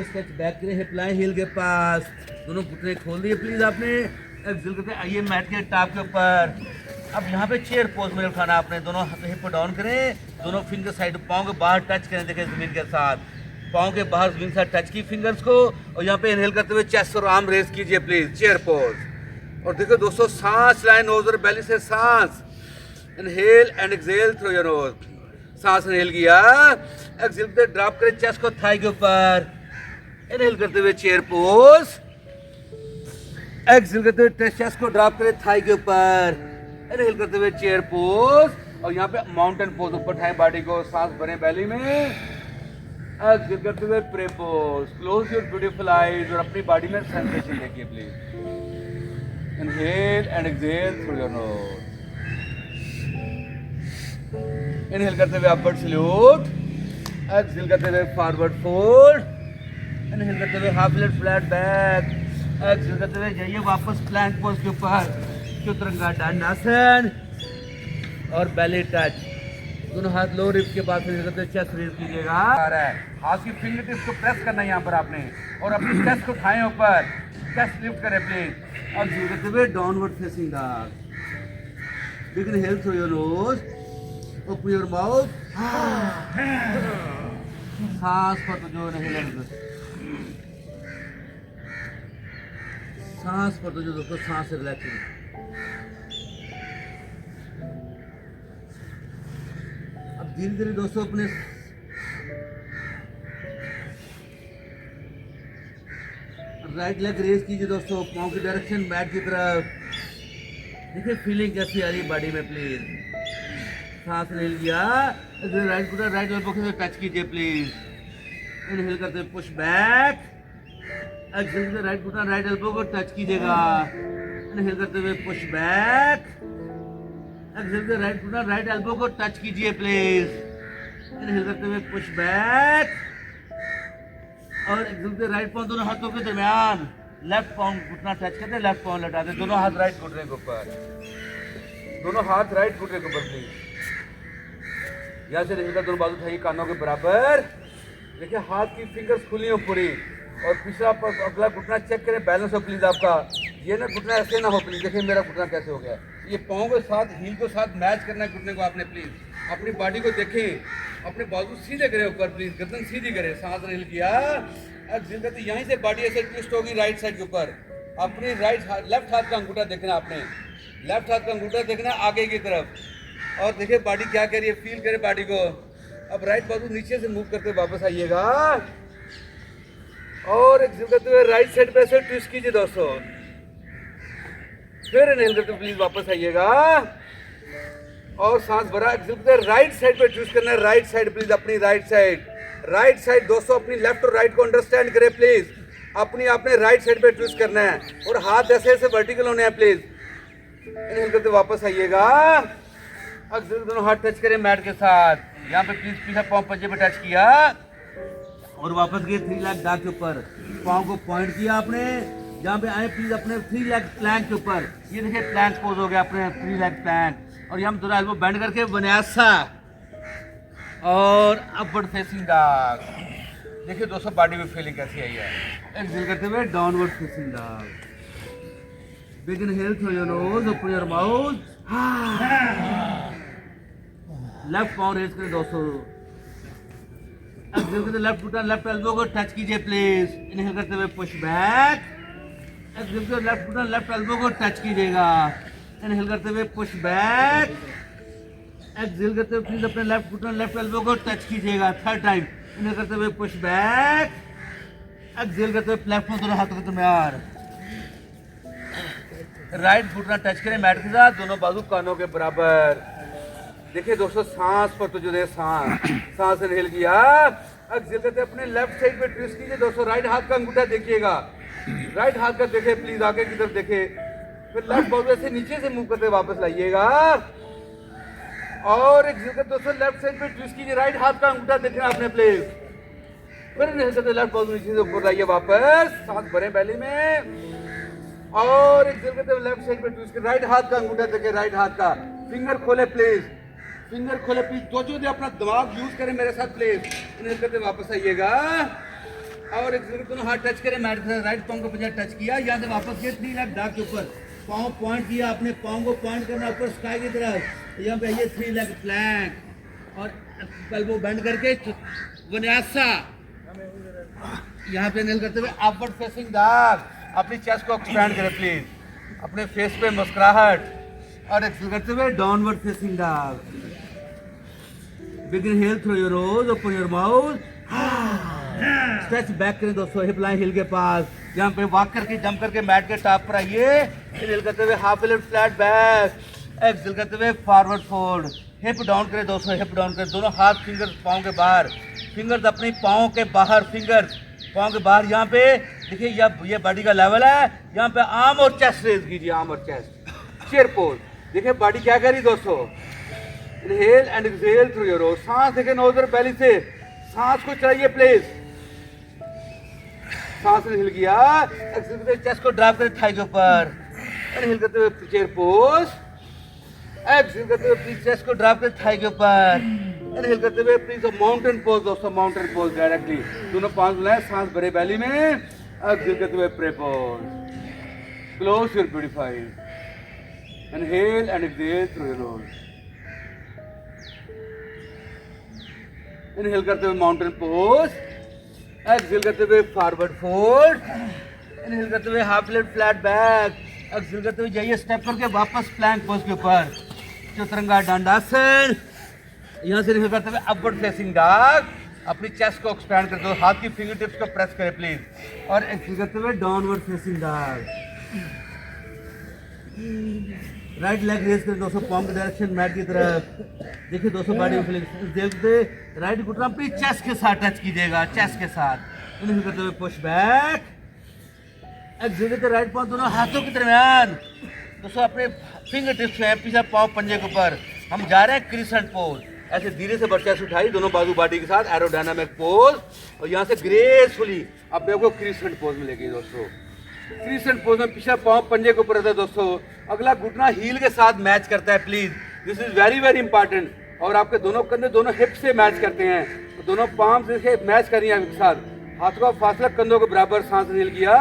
स्ट्रेच बैक करें, हिप लाइन हील के पास, दोनों घुटने खोल दिए प्लीज आपने। एक्सहेल करते आइए मैट के टॉप के ऊपर। अब यहाँ पे चेयर पोज में उठाना आपने, दोनों हिप को डाउन करें, दोनों फिंगर साइड पाँव के बाहर टच करें, देखें जमीन के साथ, पाँव के बाहर जमीन से टच की फिंगर्स को, और यहाँ पे इनहेल करते हुए चेस्ट और आर्म रेज कीजिए प्लीज, चेयर पोज। और देखो दोस्तों सांस लाएं नोज और बेली से, सांस inhale and exhale through your knows, सांस इनहेल किया, एक्सहेल करते ड्रॉप करें चेस्ट को थाई के ऊपर, इनहेल करते हुए चेयर पोज, एक्सहेल करते हुए चेस्ट को ड्रॉप करें थाई के ऊपर, इनहेल करते हुए चेयर पोज, और यहाँ पे माउंटेन पोज, ऊपर उठाएं बॉडी को, सांस भरें बैली में। एक्सहेल करते हुए pray pose, close your beautiful eyes, और अपनी बॉडी में सेंसेशन देखिए please. Inhale and exhale through your nose. Inhale करते हुए अपवर्ड सल्यूट, एक्सहेल करते हुए फॉरवर्ड फोल्ड, इनहेल करते हुए half plate flat back, exhale करते हुए जाइए वापस प्लैंक पोज के ऊपर, चतुरंगा दंडासन और बेली टच। दोनों हाथ लो रिब के पास रेज करते चेस्ट रेज कीजिएगा। आ रहा है हाथ की फिंगर टिप्स को प्रेस करना है यहाँ पर आपने और अपनी चेस्ट को उठाएं ऊपर, चेस्ट लिफ्ट करें प्लीज। अब धीरे करते हुए downward facing dog. Begin health through your nose, open your mouth, सांस पर तो जो नहीं लगता, सांस पर तो जो दोस्तों सांस से रिलैक्स। अब धीरे धीरे दोस्तों अपने राइट लेग रेज कीजिए दोस्तों, पाँव की डायरेक्शन मैट की तरफ। देखिए फीलिंग कैसी आ रही है बॉडी में प्लीज। सांस ले लिया, राइट घुटना राइट एल्बो के साथ टच कीजिए प्लीज। इनहेल करते हुए पुश बैक, एक्सहेल से राइट घुटना राइट एल्बो को टच कीजिएगा। इनहेल करते हुए पुश बैक, एक्सहेल से राइट घुटना राइट एल्बो को टच कीजिए प्लीज। इनहेल करते हुए पुश बैक और एक्सहेल से राइट पाँव दोनों हाथों के दरमियान, लेफ्ट पाँव घुटना टच करते, लेफ्ट पाँव लटाते, दोनों हाथ राइट घुटने के ऊपर, दोनों हाथ राइट घुटने के ऊपर प्लीज। यहाँ से देखिएगा दोनों बाजू उठाइए कानों के बराबर। देखिए हाथ की फिंगर्स खुली हो पूरी और पिछला अगला घुटना चेक करें, बैलेंस हो प्लीज आपका। ये ना घुटना ऐसे ना हो प्लीज। देखिए मेरा घुटना कैसे हो गया। ये पाँव के साथ हील के साथ मैच करना है घुटने को आपने प्लीज। अपनी बॉडी को देखें, अपने बाजू सीधे करें ऊपर प्लीज, गर्दन सीधी करें, सांस हिल किया। अब यहीं से बॉडी ऐसे ट्विस्ट होगी राइट साइड के ऊपर। अपनी लेफ्ट हाथ का अंगूठा देखना आपने, लेफ्ट हाथ का अंगूठा देखना आगे की तरफ और देखिए बॉडी क्या कर रही है, फील करें बॉडी को। अब राइट बाजू नीचे से मूव करते वापस आइएगा और एक्सहेल करते हुए राइट साइड पे ऐसे ट्विस्ट कीजिए दोस्तों। फिर इनहेल करते हुए प्लीज वापस आइएगा और सांस भरा। एक्सहेल करते हुए राइट साइड पे ट्विस्ट करना है, राइट साइड प्लीज, अपनी राइट साइड। राइट साइड दोस्तों अपनी लेफ्ट और राइट को अंडरस्टैंड करें प्लीज। अपनी आपने राइट साइड पे ट्विस्ट करना है और हाथ ऐसे ऐसे वर्टिकल होने हैं प्लीज। इनहेल करते वापस आइएगा, एक्सहेल दोनों हाथ टच करें मैट के साथ। यहाँ पे प्लीज पीछा पाँव पंजे पे टच किया और वापस गए 3 लेग डॉग के ऊपर। पाँव को पॉइंट किया आपने, जहाँ पे आए प्लीज अपने 3 लेग प्लैंक के ऊपर। ये देखिए प्लैंक पोज हो गया अपने 3 लेग प्लैंक और हम दोनों एल्बो बेंड करके विन्यासा और अपवर्ड फेसिंग डॉग। देखिए दोस्तों बॉडी में फीलिंग कैसी आई है। एक्सहेल करते हुए downward facing dog. Begin hello through your nose, open your mouth, left पाँव रेज करें दोस्तों। एक्सहेल करते लेफ्ट घुटना लेफ्ट एल्बो को टच कीजिए प्लीज। इनहेल करते हुए पुश बैक, एक्सहेल करते लेफ्ट घुटना लेफ्ट एल्बो को टच कीजिएगा। इनहेल करते हुए पुश बैक, एक्सहेल करते हुए प्लीज अपने लेफ्ट घुटना लेफ्ट एल्बो को टच कीजिएगा। 3rd time. इनहेल करते हुए पुश बैक, एक्सहेल करते हुए लेफ्ट पाँव दोनों हाथों के दरमियान, राइट घुटना टच करें मैट के साथ, दोनों बाजू कानों के बराबर। देखिए दोस्तों सांस पर तो जो है सांस इनहेल किया, एक्सहेल करते अपने लेफ्ट साइड पे ट्विस्ट कीजिए दोस्तों। राइट हाथ का अंगूठा देखिएगा, राइट हाथ का देखे प्लीज, आगे की तरफ देखे। फिर लेफ्ट बाजू से नीचे से मूव करते वापस लाइएगा और एक्सहेल करते दोस्तों लेफ्ट साइड पे ट्विस्ट कीजिए। राइट हाथ का अंगूठा देखना आपने प्लीज। फिर इनहेल करते लेफ्ट बाजू नीचे से ऊपर लाइए वापस, सांस भरे बैली में और एक्सहेल करते लेफ्ट साइड पे ट्विस्ट कर। राइट हाथ का अंगूठा देखे, राइट हाथ का फिंगर खोले प्लीज, फिंगर खोले प्लीज। जो अपना दिमाग यूज करें मेरे साथ प्लीज। इनहेल करते वापस आइएगा और एक्सहेल दोनों हाथ टच करें मैट के साथ। राइट पाँव को पीछे टच किया, यहाँ से वापस गए 3 लेग डॉग के ऊपर। पाँव पॉइंट किया, अपने पाँव को पॉइंट करना ऊपर स्काई की तरफ। यहाँ पे आइए 3 लेग प्लैंक और एल्बो बेंड करके विन्यासा। यहाँ पे इनहेल करते हुए अपवर्ड फेसिंग डॉग। अपनी चेस्ट को एक्सपैंड करें प्लीज, अपने फेस पे मुस्कुराहट और एक्सहेल करते हुए downward facing dog. Begin hello through your nose, open your mouth, stretch back करें दोस्तों, हिप लाइन हिल के पास। यहाँ पे वॉक करके जंप करके मैट के टॉप पर आइए। इनहेल करते हुए half lift flat back, exhale करते हुए फॉरवर्ड फोल्ड। हिप डाउन करें दोस्तों, हिप डाउन करें। दोनों हाथ फिंगर्स पाँव के बाहर, फिंगर्स अपनी पाँव के बाहर, फिंगर्स पाँव के बाहर। यहाँ पे देखिए ये बॉडी का लेवल है। यहाँ पे आर्म और चेस्ट रेज कीजिए, आर्म और चेस्ट, चेयर पोज। देखिए बॉडी क्या करी दोस्तों। Inhale and exhale through your knows. सांस देखें नोज और बेली से, सांस को चलाइए प्लीज। सांस इनहेल किया, एक्सहेल करते चेस्ट को ड्रॉप करें थाई के ऊपर। इनहेल करते हुए चेयर पोज, एक्सहेल करते हुए प्लीज चेस्ट को ड्रॉप कर थाई के ऊपर। इनहेल करते हुए प्लीज माउंटेन पोज दोस्तों, माउंटेन पोज डायरेक्टली दोनों पांव बुलाए, सांस भरे बैली में। एक्सहेल करते हुए pray pose, close your beautified, inhale and exhale through your nose. Inhale करते हुए माउंटेन पोज, एक्सहेल करते हुए फॉरवर्ड फोल्ड, इनहेल करते हुए half lift flat back, exhale करते हुए जाइए स्टेप करके वापस प्लैंक पोज के ऊपर, चतुरंगा दंडासन। यहाँ से इनहेल करते हुए अपवर्ड फेसिंग डॉग, अपनी चेस्ट को एक्सपैंड करते हुए हाथ की फिंगर टिप्स को प्रेस करें प्लीज, और एक्सहेल करते हुए downward facing dog. Right leg raise करें दोस्तों, पाम की डायरेक्शन मैट की तरफ। देखिए दोस्तों बॉडी फ्लेक्शन देखते, राइट घुटना अपनी चेस्ट के साथ टच कीजिएगा, चेस्ट के साथ। इनहेल करते हुए पुश बैक, एक्सहेल करते राइट पांव दोनों हाथों के दरमियान दोस्तों अपने फिंगर टिप्स में पीछे पांव पंजे के ऊपर। हम जा रहे हैं क्रिसेंट पोज, ऐसे धीरे से बच्चा उठाई दोनों बाजू बॉडी के साथ, एरोडायनामिक पोज, और यहाँ से ग्रेसफुली अपने को क्रिसेंट पोज में लेके दोस्तों। क्रिसेंट पोज में पिछला पांव पंजे के ऊपर रहता है दोस्तों, अगला घुटना हील के साथ मैच करता है please, this is very very important. और आपके दोनों कंधे दोनों हिप से मैच करते हैं, तो दोनों पाम से मैच करिए एक साथ, हाथों का फासला कंधों के बराबर, सांस नील किया,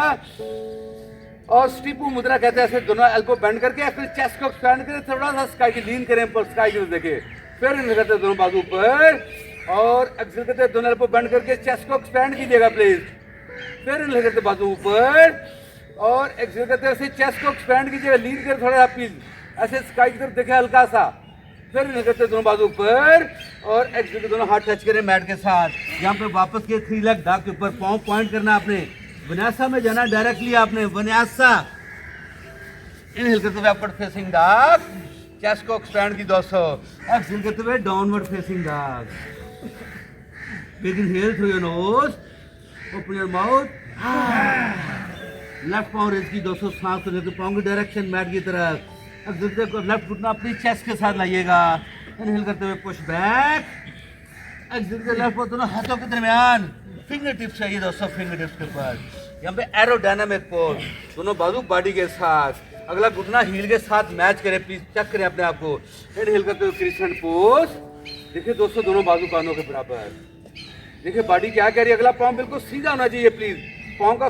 और स्टीपू मुद्रा कहते हैं ऐसे दोनों एल्बो बेंड करके अपने चेस्ट को एक्सपैंड करें, थोड़ा सा स्काई की लीन करें पर स्काई की देखे, फिर इनहेल करते हैं दोनों बाजू पर, और एक्सहेल करते हैं दोनों एल्बो बेंड करके चेस्ट को एक्सपैंड कीजिएगा प्लीज, फिर इनहेल करते बाजू ऊपर, और एक्सहेल करते ऐसे चेस्ट को एक्सपैंड कीजिएगा, लीन कर थोड़ा सा प्लीज, ऐसे स्काई की तरफ देखें हल्का सा, फिर इनहेल करते दोनों बाजू ऊपर, और एक्सहेल के दोनों हाथ टच करें मैट के साथ। यहाँ पे वापस के 3 लेग डॉग के ऊपर पांव पॉइंट करना आपने, विन्यासा में जाना डायरेक्टली आपने, विन्यासा। इनहेल करते हुए अपवर्ड फेसिंग डॉग, चेस्ट को एक्सपैंड की दोस्तों, एक्सहेल करते हुए downward facing dog. Big inhale through your nose, open your mouth, left पांव रेज की दोस्तों, सांस को लेकर पांव की डायरेक्शन मैट की तरफ, लेफ्ट घुटना अपनी चेस्ट के साथ लाइएगा। इनहेल करते हुए पुश बैक, एक्सहेल करते लेफ्ट पांव दोनों हाथों के दरमियान, फिंगर टिप्स चाहिए दोस्तों, फिंगर टिप्स के ऊपर। यहाँ पे एरोडायनामिक पोज, दोनों बाजू बॉडी के साथ, अगला घुटना हील के साथ मैच करें प्लीज, चेक करें अपने आप को। इनहेल करते हुए क्रिसेंट पोज, देखिए दोस्तों दोनों बाजू कानों के बराबर, देखिए बॉडी क्या कह रही है, अगला पांव बिल्कुल सीधा होना चाहिए प्लीज, पांव का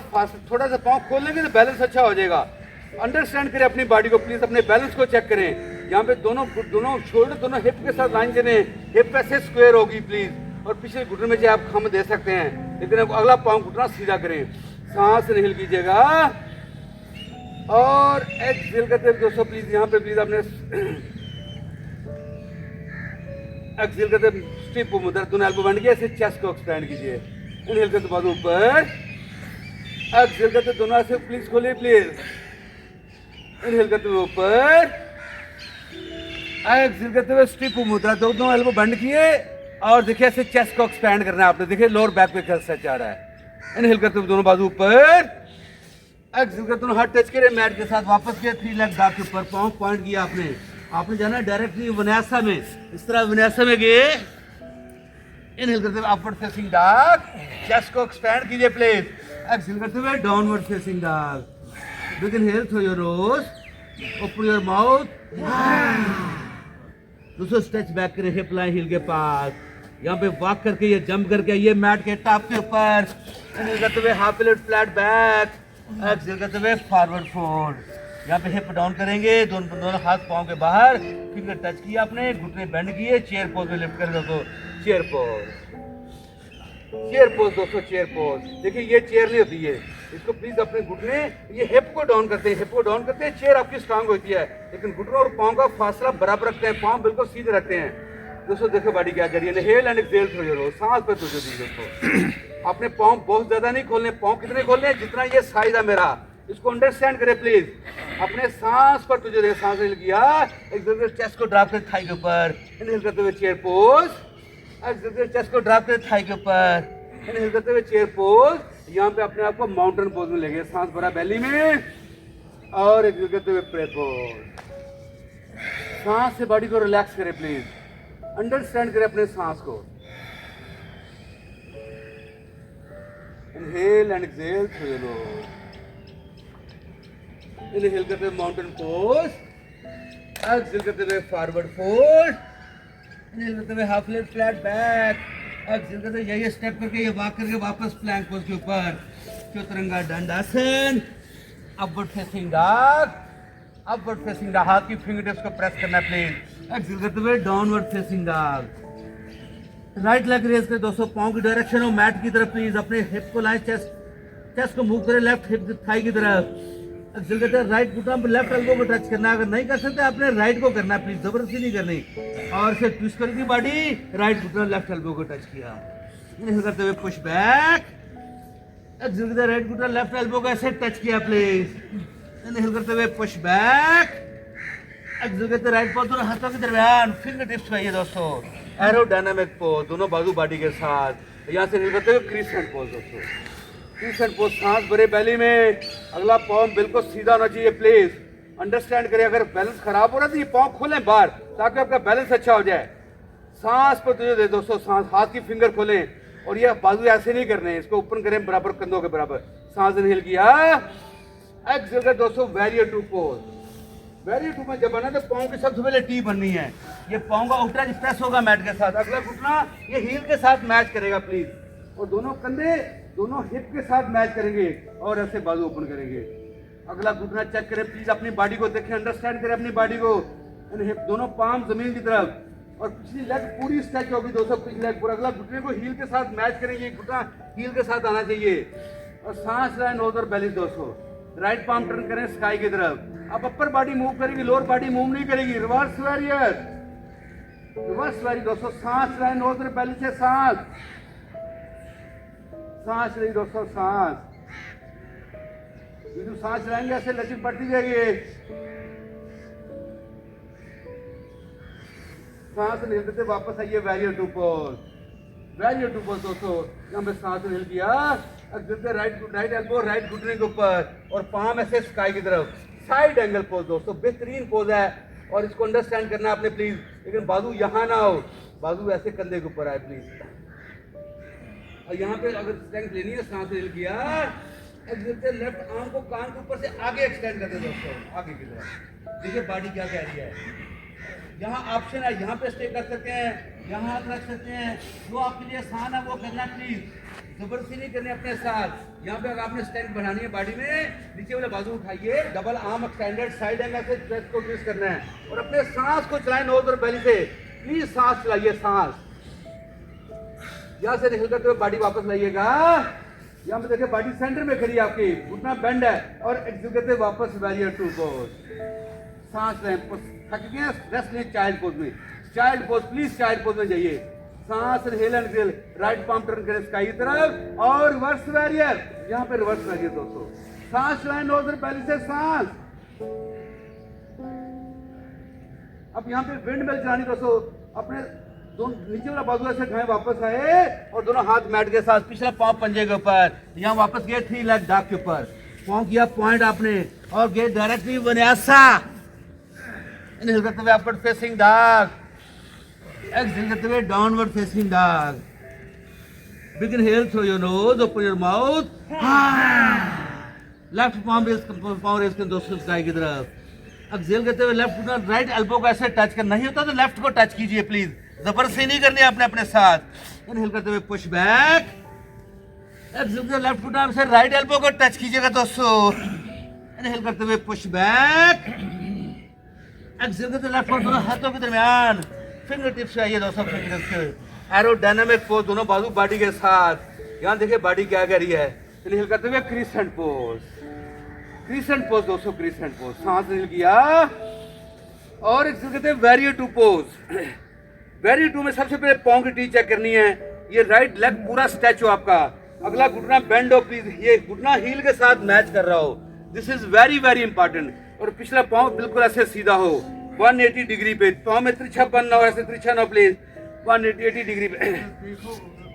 थोड़ा सा पांव खोल लेंगे तो बैलेंस अच्छा हो जाएगा। अंडरस्टैंड करें अपनी बॉडी को प्लीज, अपने बैलेंस को चेक करें। यहाँ पे दोनों शोल्डर दोनों हिप के साथ लाइन देने, हिप ऐसे स्क्वायर होगी प्लीज, और पिछले घुटने में चाहे आप खम दे सकते हैं, लेकिन अगला पांव घुटना सीधा करें, सांस इनहेल कीजिएगा, और एक्सहेल करते हुए दोस्तों प्लीज यहाँ पे प्लीज आपने एक्सहेल करते स्टिप मुद्रा, दोनों एल्बो बेंड किया, ऐसे चेस्ट को एक्सपैंड कीजिए। इनहेल करते बाजू ऊपर, एक्सहेल करते दोनों ऐसे प्लीज खोलिए प्लीज, इनहेल करते हुए ऊपर, एक्सहेल करते हुए स्टिप मुद्रा, दोनों एल्बो बेंड किए, और देखिए ऐसे चेस्ट को एक्सपैंड करना है आपने, देखिए लोअर बैक पे कैसा आ रहा है। इनहेल करते हुए दोनों बाजू ऊपर, एक्सहेल करते दोनों हाथ टच करें मैट के साथ, वापस किया 3 लेग डॉग के ऊपर, पांव पॉइंट किया आपने, आपने जाना डायरेक्टली विन्यासा में, इस तरह विन्यासा में गए। इनहेल करते हुए अपवर्ड फेसिंग डॉग, चेस्ट को एक्सपैंड कीजिए प्लीज, एक्सहेल करते हुए downward facing dog. Big inhale through your nose, open your mouth, दोस्तों स्ट्रेच बैक करें हिप लाइन हील के पास, यहाँ पे वॉक करके ये जंप करके ये मैट के टॉप के ऊपर, इनहेल करते हुए half lift flat back, exhale करते हुए फॉरवर्ड फोल्ड, यहाँ पे हिप डाउन करेंगे, दोनों हाथ पांव के बाहर, फिंगर टच किया आपने, घुटने बेंड किए, चेयर पोज में लिफ्ट कर दोस्तों, चेयर पोज, चेयर पोज दोस्तों, चेयर पोज। देखिए ये चेयर नहीं होती है, इसको प्लीज अपने घुटने, ये हिप को डाउन करते हैं, हिप को डाउन करते हैं, चेयर आपकी स्ट्रांग होती है, लेकिन घुटनों और पांव का फासला बराबर रखते हैं, पांव बिल्कुल सीधे रखते हैं दोस्तों। देखो बॉडी क्या करिए, inhale and exhale through your knows, सांस पे तुझे दी दोस्तों, अपने पांव बहुत ज्यादा नहीं खोलने, पांव कितने खोलने जितना ये साइज है मेरा, इसको अंडरस्टैंड करें प्लीज, अपने सांस पर तुझे दे, सांस हिल किया, एक्सहेल चेस्ट को ड्रॉप कर थाई के ऊपर, इनहेल करते हुए चेयर पोज, एक्सहेल चेस्ट को ड्रॉप कर थाई के ऊपर, इनहेल करते हुए चेयर पोज, यहाँ पे अपने आप को माउंटेन पोज में लेंगे, सांस भरा बैली में, और एक्सहेल करते हुए प्रे पोज। सांस से बॉडी को रिलैक्स करें प्लीज, अंडरस्टैंड करें अपने सांस को। Inhale and exhale through your nose, inhale करते हुए माउंटेन पोज, एक्सेल करते हुए फॉरवर्ड फोल्ड, इनहेल करते हुए half left flat back, exhale करते हुए यही स्टेप करके ये वॉक करके वापस प्लैंक पोज के ऊपर, चतुरंगा दंडासन, upward facing dog, upward facing dog, हाथ की फिंगरटिप्स को प्रेस करना प्लीज, एक्सेल करते हुए downward facing dog, right leg raise करें दोस्तों, पाँव की डायरेक्शन हो मैट की तरफ प्लीज, अपने हिप को लाएं, चेस्ट को मूव करें लेफ्ट हिप थाई की तरफ, एक्सेल करते हैं राइट घुटना पे लेफ्ट एल्बो को टच करना है, अगर नहीं कर सकते आपने राइट को करना है प्लीज, जबरदस्ती नहीं करनी, और इसे ट्विस्ट करेगी बॉडी, राइट घुटना लेफ्ट एल्बो को टच किया, इनहेल करते हुए पुश बैक, एक्सेल करते राइट घुटना लेफ्ट एल्बो को ऐसे टच किया प्लीज, इनहेल करते हुए पुश बैक, एक्सेल करते राइट पाँव दोनों हाथों के दरमियान फिंगर टिप्स पे दोस्तों, एरोडायनामिक पोज दोनों बाजू बॉडी के साथ, यहाँ से करते हुए क्रीसेंट पोज दोस्तों, क्रीसेंट पोज, सांस भरे बेली में, अगला पाँव बिल्कुल सीधा होना चाहिए प्लीज, अंडरस्टैंड करें, अगर बैलेंस खराब हो रहा है तो ये पाँव खोलें बाहर ताकि आपका बैलेंस अच्छा हो जाए, सांस पर तुझे दे दोस्तों, सांस, हाथ की फिंगर खोलें और ये बाजू ऐसे नहीं करने, इसको ओपन करें बराबर कंधों के बराबर, सांस इनहेल किया, एक्सेल कर दोस्तों warrior two pose, warrior two में जब बना तो पाँव की सबसे पहले टी बननी है, ये पाँव का आउटर प्रेस होगा मैट के साथ, अगला घुटना ये हील के साथ मैच करेगा प्लीज, और दोनों कंधे दोनों हिप के साथ मैच करेंगे और ऐसे बाजू ओपन करेंगे, अगला घुटना चेक करें प्लीज, अपनी बॉडी को देखें, अंडरस्टैंड करें अपनी बॉडी को, हिप दोनों पाम जमीन की तरफ, और पिछली लेग पूरी स्ट्रेच होगी दोस्तों, पिछली लेग पूरा, अगला घुटने को हील के साथ मैच करेंगे, घुटना हील के साथ आना चाहिए, और सांस लाए नोज और बेली दोस्तों, राइट पाम टर्न करें स्काई की तरफ, अब अपर बॉडी मूव करेगी, लोअर बॉडी मूव नहीं करेगी, रिवर्स वैरियर, रिवर्स वैरियर दोस्तों, सांस लाए नोज और बेली से, सांस सांस रही दोस्तों, सांस, जो सांस चलाएंगे ऐसे लचक बढ़ती जाएगी, सांस निकलते से वापस आइए warrior two pose, warrior two pose दोस्तों, यहाँ पे सांस निकल गया, राइट एल्बो राइट घुटने के ऊपर और पाम ऐसे स्काई की तरफ, साइड एंगल पोज दोस्तों, बेहतरीन पोज है और इसको अंडरस्टैंड करना आपने प्लीज, लेकिन बाजू यहाँ ना हो, बाजू ऐसे कंधे के ऊपर आए प्लीज, और यहाँ पे अगर स्ट्रेंथ लेनी है सांस ले किया, लेफ्ट आर्म को कान के ऊपर से आगे एक्सटेंड करते दोस्तों, आगे की तरफ, देखिए बॉडी क्या कह रही है, यहाँ ऑप्शन है, यहाँ पे स्टे कर सकते हैं, यहाँ हाथ रख सकते हैं, जो आपके लिए आसान है वो करना प्लीज, जबरदस्ती नहीं करनी अपने साथ, यहाँ पे अगर आपने स्ट्रेंथ बढ़ानी है बॉडी में, नीचे वाले बाजू उठाइए, double arm extended side angle से चेस्ट को ट्विस्ट करना है, और अपने सांस को चलाएं नोज और बेली से, प्लीज सांस चलाइए, सांस, यहाँ से निकल करते हुए बॉडी वापस लाइएगा, यहाँ पे देखिए बॉडी सेंटर में खड़ी है आपकी, घुटना बेंड है, और एक्सेल करते वापस वैरियर टू पोज, सांस लें, थक गए रेस्ट लें चाइल्ड पोज में, child pose please child pose में जाइए, सांस inhale and exhale, right palm turn करें स्काई की तरफ और रिवर्स वैरियर, यहाँ पे रिवर्स वैरियर दोस्तों, सांस लाएं नोज और बेली से, सांस, अब यहाँ पे विंड मिल चलानी दोस्तों, अपने दोनों नीचे वाला बाजू ऐसे खाएं, वापस आए और दोनों हाथ मैट के साथ, पिछला पाँव पंजे के ऊपर, यहाँ वापस गए 3 लेग डाक के ऊपर, पाँव किया पॉइंट आपने और गए डायरेक्टली विन्यासा, इनहेल करते हुए अपवर्ड फेसिंग डॉग, एक्सहेल करते हुए downward facing dog, big inhale through your nose, open your mouth, left palm raise कर दोस्तों स्काई की तरफ, एक्सहेल करते हुए लेफ्ट राइट एल्बो को ऐसे टच करना, नहीं होता तो लेफ्ट को टच कीजिए प्लीज, जबरदस्ती नहीं करनी आपने अपने साथ, इनहेल करते हुए पुश बैक, एक्सहेल करते लेफ्ट फुट से राइट एल्बो को टच कीजिएगा दोस्तों, इनहेल करते हुए पुश बैक, एक्सहेल करते लेफ्ट फुट दोनों हाथों के दरमियान फिंगर टिप्स से आइए दोस्तों, फिंगर्स के एरोडायनामिक पोज दोनों बाजू बॉडी के साथ, यहाँ देखिए बॉडी क्या कर रही है, इनहेल करते हुए क्रीसेंट पोज, क्रीसेंट पोज दोस्तों, क्रीसेंट पोज, सांस इनहेल किया और एक्सहेल करते हुए warrior two pose, warrior two में सबसे पहले पाँव की टी चेक करनी है, ये राइट लेग पूरा स्ट्रेच हो आपका, अगला घुटना बेंड हो प्लीज, ये घुटना हील के साथ मैच कर रहा हो, this is very very important, और पिछला पाँव बिल्कुल ऐसे सीधा हो 180 डिग्री पे, पाँव में तिरछा बनना हो, ऐसे तिरछा ना प्लीज, 180 डिग्री पे,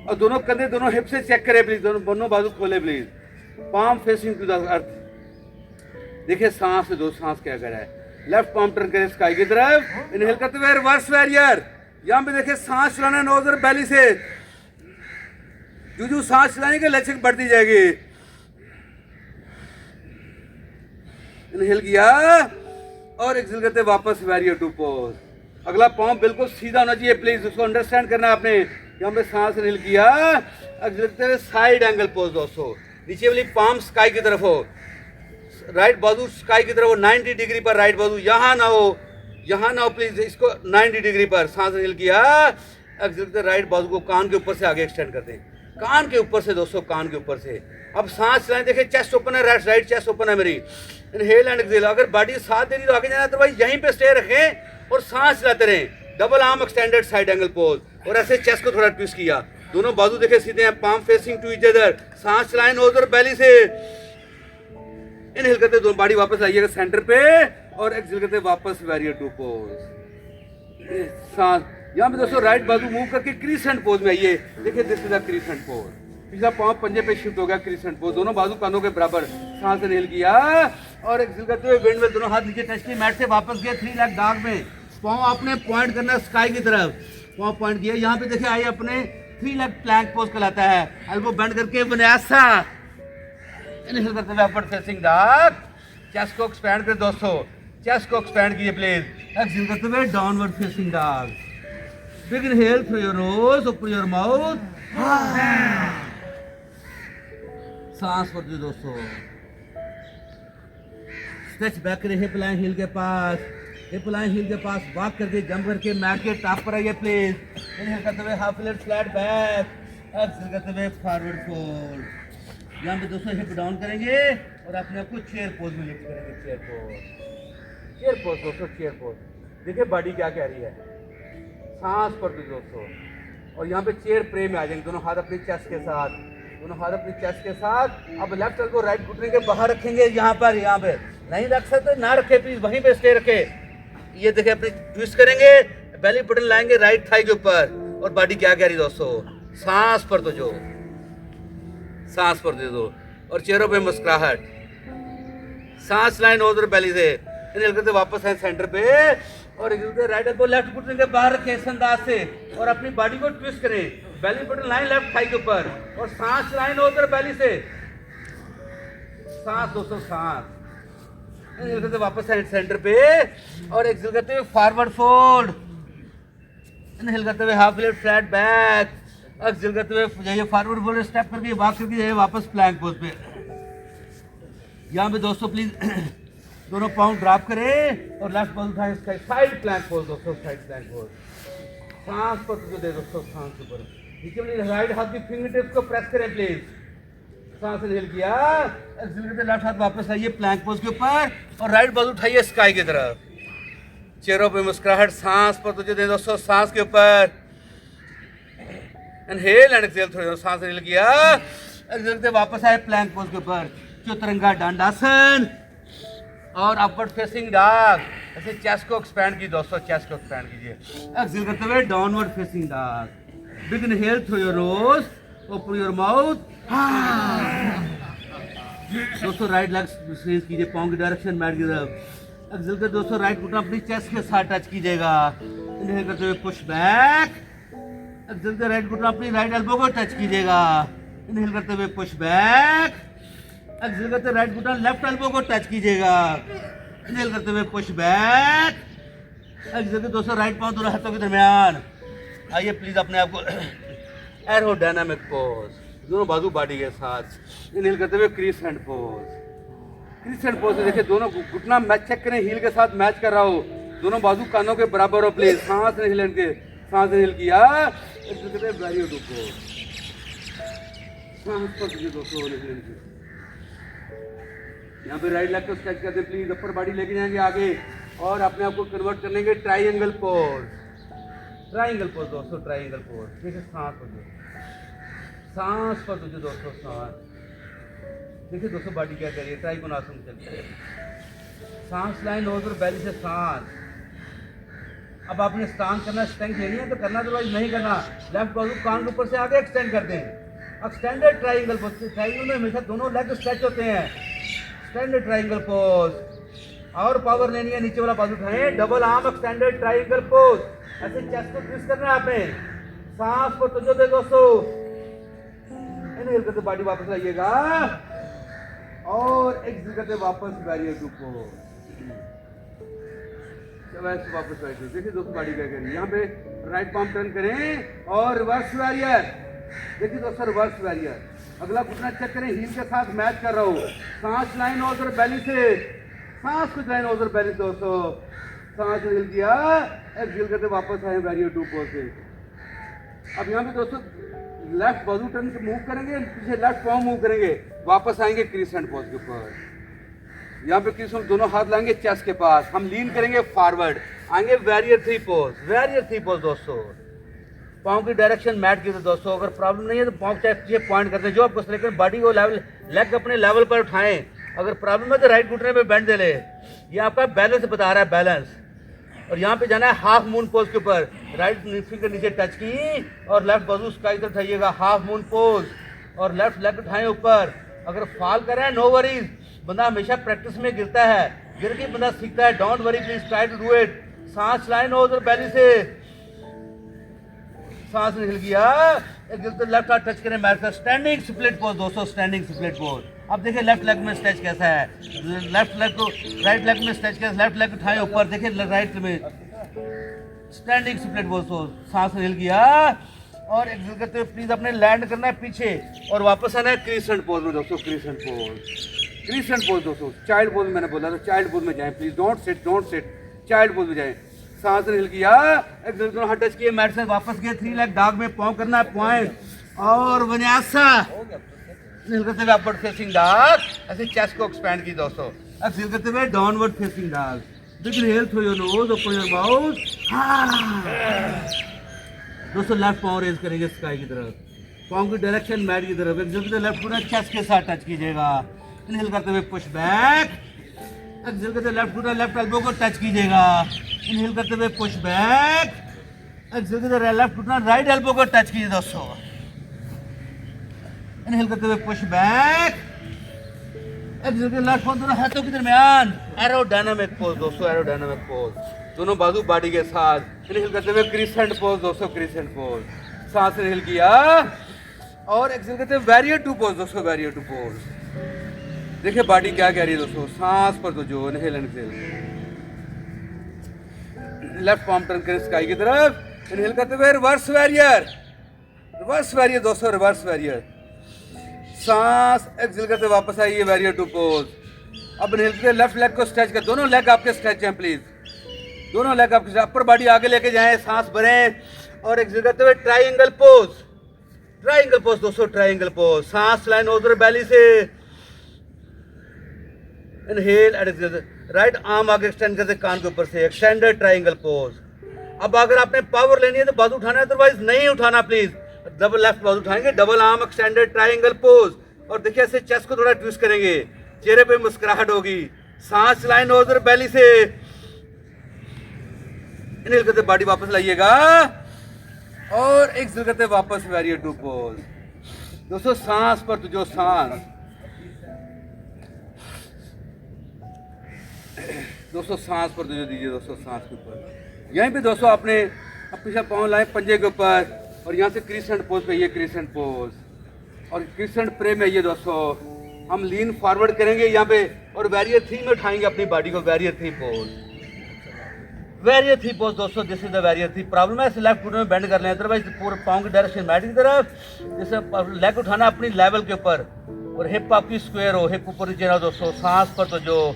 और दोनों कंधे दोनों हिप से चेक करें प्लीज, दोनों बाजू खोले please, palm facing to the earth, देखिए सांस से दो, सांस क्या कर रहा है, लेफ्ट पाम टर्न करें स्काई की तरफ, इनहेल करते हुए रिवर्स वैरियर, यहाँ पे देखिए सांस चलाना नोज और बेली से, जो सांस चलाने की लचक बढ़ती जाएगी, इनहेल किया और एक्सेल करते वापस वेरियो टू पोज। अगला पाँव बिल्कुल सीधा होना चाहिए प्लीज, उसको अंडरस्टैंड करना है आपने। यहाँ पे सांस रिल किया, एक्सेल करते हुए साइड एंगल पोज दोस्तों। नीचे वाली पाम स्काई की तरफ हो, राइट बाजू स्काई की तरफ हो, 90 डिग्री पर राइट बाजू, यहाँ ना हो, यहाँ ना हो प्लीज, इसको 90 डिग्री पर सांस रिल किया, एक्सेल करते राइट बाजू को कान के ऊपर से आगे एक्सटेंड करते हैं, कान के ऊपर से दोस्तों, कान के ऊपर से। अब सांस चलाएं, देखिए चेस्ट ओपन है, राइट चेस्ट ओपन है मेरी। इनहेल एंड एक्सहेल, अगर बॉडी साथ दे रही तो आगे जाना, अदरवाइज यहीं पे स्टे रखें और सांस चलाते रहें। Double arm extended side angle pose, और ऐसे चेस्ट को थोड़ा ट्विस्ट किया, दोनों बाजू देखे सीधे हैं, palm facing to each other, सांस चलाएं नोज और बेली से। इनहेल करते दोनों बॉडी वापस लाइएगा सेंटर पे, और एक्सहेल करते वापस वेरियो टू पोज। सांस यहाँ पे दोस्तों राइट बाजू मूव करके क्रीसेंट पोज में आइए, देखिए this is a crescent pose. पिछला पाँव पंजे पे शिफ्ट हो गया, क्रीसेंट पोज, दोनों बाजू कानों के बराबर, सांस इनहेल किया और एक्सहेल करते हुए विंड में दोनों हाथ नीचे टच किए, मैट से वापस गए 3 लाख डाग में। पाँव आपने पॉइंट करना स्काई की तरफ, पाँव पॉइंट किया, यहाँ पे देखिए आइए अपने 3 लाख प्लैंक पोज कहलाता है, एल्बो बेंड करके विन्यासा। इनहेल करते हुए अपवर्ड फेसिंग डॉग, चेस्ट को एक्सपैंड कर दोस्तों, चेस्ट को एक्सपैंड कीजिए प्लीज। एक्सहेल करते हुए downward facing dog. Big inhale through your nose, open your mouth. सांस भरते दोस्तों। स्ट्रेच बैक करें हिप लाइन हील के पास, हिप लाइन हील के पास वॉक करके जंप करके मैट के टॉप पर आइए प्लीज। इनहेल करते हुए half flat flat back, exhale करते हुए फॉरवर्ड फोल्ड। यहाँ पे दोस्तों हिप डाउन करेंगे और अपने आप को चेयर पोज में लिफ्ट करेंगे, चेयर पोज, चेयर पोज दोस्तों, चेयर पोज। देखिए बॉडी क्या कह रही है, सांस पर दोस्तों, और यहाँ पे चेयर प्रे में आ जाएंगे, दोनों हाथ अपनी चेस्ट के साथ, दोनों हाथ अपनी चेस्ट के साथ। अब लेफ्ट एल्बो राइट घुटने के बाहर रखेंगे, यहाँ पर, यहाँ पे नहीं रख सकते ना रखे प्लीज, वहीं पे स्टे रखे। ये देखिए अपनी ट्विस्ट करेंगे, बेली बटन लाएंगे राइट थाई के ऊपर, और बॉडी क्या कह रही दोस्तों, सांस पर दो, जो सांस पर दे दो, और चेहरों पे मुस्कुराहट, सांस लाइन उधर बेली से। इनहेल करते वापस है सेंटर पे, और राइट एल्बो लेफ्ट घुटने के बाहर रखें इस अंदाज से, और अपनी बॉडी को ट्विस्ट करें, belly button line left thigh के ऊपर, और सांस लाइन उधर बेली से, सांस दोस्तों, सांस। इनहेल करते वापस है सेंटर पे, और एक्सहेल करते हुए फॉरवर्ड फोल्ड। इनहेल करते हुए half flat flat back, exhale करते हुए जाइए फॉरवर्ड फोल्ड, स्टेप करके वॉक करके जाइए वापस प्लैंक पोज पे। यहाँ पे दोस्तों प्लीज दोनों पाउंड ड्रॉप करें और लेफ्ट बाजू उठाएं, साइड प्लैंक पोज दोस्तों, साइड प्लैंक पोज। सांस पर जो दे दोस्तों, सांस के ऊपर नीचे वाली राइट हाथ की फिंगर टिप्स को प्रेस करें प्लीज। सांस इनहेल किया, एक्सहेल करते लेफ्ट हाथ वापस आइए प्लैंक पोज के ऊपर, और राइट बाजू उठाइए स्काई की तरफ, चेहरों पे मुस्कुराहट, सांस पर तुझे दे दोस्तों, सांस के ऊपर। इनहेल एंड एक्सहेल, थोड़ी सांस इनहेल किया, एक्सहेल करते वापस आए प्लैंक पोज के ऊपर, चतुरंगा दंडासन और अपवर्ड फेसिंग डॉग। ऐसे चेस्ट को एक्सपैंड कीजिए दोस्तों, चेस्ट को एक्सपैंड कीजिए। एक्सहेल करते हुए downward facing dog. Big inhale through your nose, open your mouth. दोस्तों राइट लेग स्ट्रेच कीजिए, पाँव की डायरेक्शन मैट की तरफ। एक्सहेल कर दोस्तों राइट घुटना अपनी चेस्ट के साथ टच कीजिएगा। इनहेल करते हुए पुश बैक, एक्सहेल कर राइट घुटना अपनी राइट एल्बो को टच कीजिएगा। इनहेल करते हुए पुश बैक, एक्सहेल करते राइट घुटना लेफ्ट एल्बो को टच कीजिएगा। इनहेल करते हुए पुश बैक, एक्सहेल करते दोस्तों राइट पांव दोनों हाथों के दरमियान। आइए प्लीज अपने आप को एरोडायनामिक पोज, दोनों बाजू बॉडी के साथ। इनहेल करते हुए क्रीसेंट पोज, क्रीसेंट पोज से देखिए दोनों घुटना मैच चेक करें, हील के साथ मैच कर रहा हो, दोनों बाजू कानों के बराबर हो प्लीज। सांस इनहेल के, सांस इनहेल किया, एक्सहेल करते हुए वेरी गुड पोज, सांस पर कीजिए दोस्तों। यहाँ पे राइट लेग को स्ट्रेच करते हैं प्लीज, अपर बॉडी लेके जाएंगे आगे, और अपने आप को कन्वर्ट कर लेंगे ट्राइंगल पोज, ट्राइंगल पोज दोस्तों, ट्राइंगल पोज। देखिए सांस पर दो, सांस पर तुझे दोस्तों, सांस। देखिए दोस्तों बॉडी क्या करिए, ट्राइकोनासन चलते हैं, सांस लाइन नोज और बेली से सांस। अब आपने स्टांग करना, स्ट्रेंथ लेनी है तो करना, अदरवाइज नहीं करना। लेफ्ट बाजू कान के ऊपर से आगे एक्सटेंड कर दें, एक्सटेंडेड ट्राइंगल पोज। ट्राइंगल में हमेशा दोनों लेग स्ट्रेच होते हैं, एक्सटेंडेड ट्राइंगल पोज। और पावर लेनी है, नीचे वाला बाजू उठाएं, double arm extended triangle pose. ऐसे चेस्ट को ट्विस्ट करना है आपने, सांस को तुझे दे दोस्तों। इनहेल करते बॉडी वापस लाइएगा, और एक्सहेल करते वापस वेरिएट टू पोज। वैसे वापस बैठिए। देखिए दोस्तों बॉडी क्या करें, यहाँ पे राइट पाम टर्न करें और रिवर्स वैरियर। देखिए दोस्तों रिवर्स वैरियर। अगला घुटना चेक करें, हील के साथ मैच कर रहा हूँ। सांस लाइन ओवर बेली से, सांस कुछ लाइन ओवर बेली दोस्तों। सांस हिल किया, एक्सहेल करते वापस आए वैरियर 2 पोज से। अब यहाँ पे दोस्तों लेफ्ट बाजू टर्न से मूव करेंगे, पीछे लेफ्ट पाँव मूव करेंगे, वापस आएंगे क्रीसेंट पोज के ऊपर। यहाँ पे क्रीसेंट दोनों हाथ लाएंगे चेस्ट के पास, हम लीन करेंगे फॉरवर्ड, आएंगे वैरियर 3 पोज। वैरियर 3 पोज दोस्तों, पाँव की डायरेक्शन मैट की तरफ दोस्तों। अगर प्रॉब्लम नहीं है तो पाँव चाहे पीछे पॉइंट करते हैं, जो आपको लेकिन बॉडी को लेवल, लेग अपने लेवल पर उठाएं। अगर प्रॉब्लम है तो राइट घुटने पे बेंड दे ले। ये आपका बैलेंस बता रहा है, बैलेंस। और यहाँ पे जाना है हाफ मून पोज के ऊपर, राइट फिंगर नीचे टच की और लेफ्ट बाजू स्काई तरफ उठाइएगा, हाफ मून पोज। और लेफ्ट लेग उठाएं ऊपर। अगर फॉल करें नो वरीज, बंदा हमेशा प्रैक्टिस में गिरता है, गिर के बंदा सीखता है। Don't worry please try to do it. सांस लाइन ओवर बेली से, सांस निकल गया, लेफ्ट हाथ टच करें मैट का। स्टैंडिंग स्प्लिट पोज दोस्तों, स्टैंडिंग स्प्लिट पोज। अब देखिए लेफ्ट लेग में स्ट्रेच कैसा है, लेफ्ट लेग को राइट लेग में स्ट्रेच कैसा, लेफ्ट लेग उठाएं ऊपर, देखिए राइट में स्टैंडिंग स्प्लिट पोज। सांस निकल गया और एक्सहेल करते हुए प्लीज अपने लैंड करना है पीछे और वापस आना है क्रीसेंट पोज में दोस्तों। क्रीसेंट पोज, क्रीसेंट पोज दोस्तों। चाइल्ड पोज मैंने बोला था, चाइल्ड पोज में जाएं please, don't sit, don't sit, child pose में जाएं। सांस हिल किया, एक्सहेल दोनों हाथ टच किए मैट से, वापस गए 3 लेग डॉग में, पाँव करना है पॉइंट और विन्यासा। हिल करते हुए अपवर्ड फेसिंग डॉग, ऐसे चेस्ट को एक्सपेंड की दोस्तों। एक्सहेल करते हुए downward facing dog. Big inhale through your nose, open your mouth. दोस्तों लेफ्ट पाँव रेज करेंगे स्काई की तरफ, पाँव की डायरेक्शन मैट की तरफ। एक्सहेल करते लेफ्ट पूरा चेस्ट के साथ टच कीजिएगा। इनहेल करते हुए पुश बैक, एक्सहेल करते लेफ्ट पूरा लेफ्ट एल्बो को टच कीजिएगा। इनहेल करते हुए पुश बैक, एक्सहेल करते लेफ्ट पूरा राइट एल्बो को टच कीजिए दोस्तों। इनहेल करते हुए पुश बैक, एक्सहेल करते लेफ्ट पाँव दोनों हाथों के दरमियान, एरोडायनामिक पोज दोस्तों, एरोडायनामिक पोज। दोनों बाजू बॉडी के साथ। इनहेल करते हुए क्रीसेंट पोज दोस्तों, क्रीसेंट पोज। सांस इनहेल किया और एक्सहेल करते हुए वैरियर 2 पोज दोस्तों, वैरियर 2 पोज। देखिए बॉडी क्या कह रही है दोस्तों, सांस पर तो जो inhale exhale. Left palm turn करें स्काई की तरफ, इनहेल करते हुए रिवर्स वैरियर, रिवर्स वैरियर दोस्तों, रिवर्स वैरियर। सांस एक्सहेल करते वापस आइए वैरियर 2 पोज। अब इनहेल करते लेफ्ट लेग को स्ट्रेच कर, दोनों लेग आपके स्ट्रेच हैं प्लीज, दोनों लेग आपके, अपर बॉडी आगे लेके जाएं, सांस भरें और एक्सहेल करते हुए ट्रायंगल पोज, ट्रायंगल पोज दोस्तों, ट्रायंगल पोज। सांस लाइन ओवर बेली से, inhale and exhale, right arm आगे एक्सटेंड करते कान के ऊपर से, एक्सटेंडेड ट्रायंगल पोज। अब अगर आपने पावर लेनी है तो बाजू उठाना है, अदरवाइज नहीं उठाना प्लीज। डबल लेफ्ट बाजू उठाएंगे, double arm extended triangle pose. और देखिए ऐसे चेस्ट को थोड़ा ट्विस्ट करेंगे, चेहरे पे मुस्कुराहट होगी। सांस लाइन ओवर बेली से, इनहेल करते बॉडी वापस लाइएगा और एक्सहेल करते वापस वैरियर 2 पोज दोस्तों। सांस पर तो जो सांस दोस्तों, सांस पर तो जो दीजिए दोस्तों, सांस के ऊपर। यहीं पे दोस्तों आपने पीछे पाँव लाए पंजे के ऊपर और यहाँ से क्रीसेंट पोज पे, ये क्रीसेंट पोज और क्रीसेंट प्रे में ये दोस्तों हम लीन फॉरवर्ड करेंगे यहाँ पे और वैरियर 3 में उठाएंगे अपनी बॉडी को, वैरियर 3 पोज, वैरियर 3 पोज दोस्तों। This is the warrior 3। Problem है लेफ्ट घुटने में बेंड कर लें, अदरवाइज पूरे पाँव की डायरेक्शन मैट की तरफ, जैसे लेग उठाना अपनी लेवल के ऊपर और हिप आपकी स्क्वायर हो, हिप ऊपर नीचे रहो दोस्तों। सांस पर तो जो,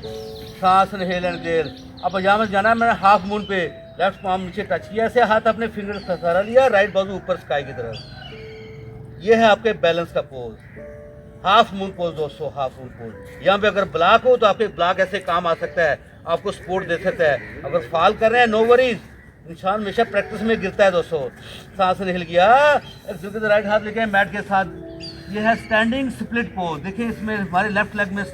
सांस इनहेल एंड एक्सहेल। अब यहाँ में जाना है, मैंने हाफ मून पे लेफ्ट पाम नीचे टच किया, ऐसे हाथ अपने फिंगर से सहारा लिया, राइट बाजू ऊपर स्काई की तरफ। ये है आपके बैलेंस का पोज, हाफ मून पोज दोस्तों, हाफ मून पोज। यहाँ पे अगर ब्लॉक हो तो आपके ब्लॉक ऐसे काम आ सकता है, आपको सपोर्ट दे सकता है। अगर फॉल कर रहे हैं नो वरीज, इंसान हमेशा प्रैक्टिस में गिरता है दोस्तों। सांस निकल गया, राइट हाथ लेके मैट के साथ। ये है स्टैंडिंग स्प्लिट पोज। देखिए इसमें हमारे लेफ्ट लेग में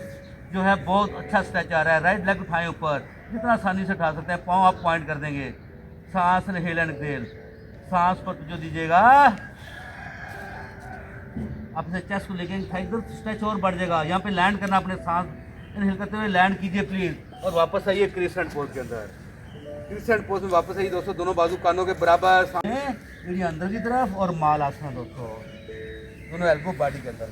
जो है बहुत अच्छा स्ट्रेच आ रहा है। राइट लेग उठाएं ऊपर, जितना आसानी से उठा सकते हैं, पाँव आप पॉइंट कर देंगे। सांस इनहेल एंड एक्सहेल। सांस पर जो दीजिएगा, अपने चेस्ट को लेके इधर स्ट्रेच और बढ़ जाएगा। यहाँ पे लैंड करना, अपने सांस इनहेल करते हुए लैंड कीजिए प्लीज और वापस आइए क्रीसेंट पोज के अंदर। क्रीसेंट पोज में वापस आइए दोस्तों, दोनों बाजू कानों के बराबर, एड़ियां अंदर की तरफ और माल आसन दोस्तों, दोनों एल्बो बॉडी के अंदर।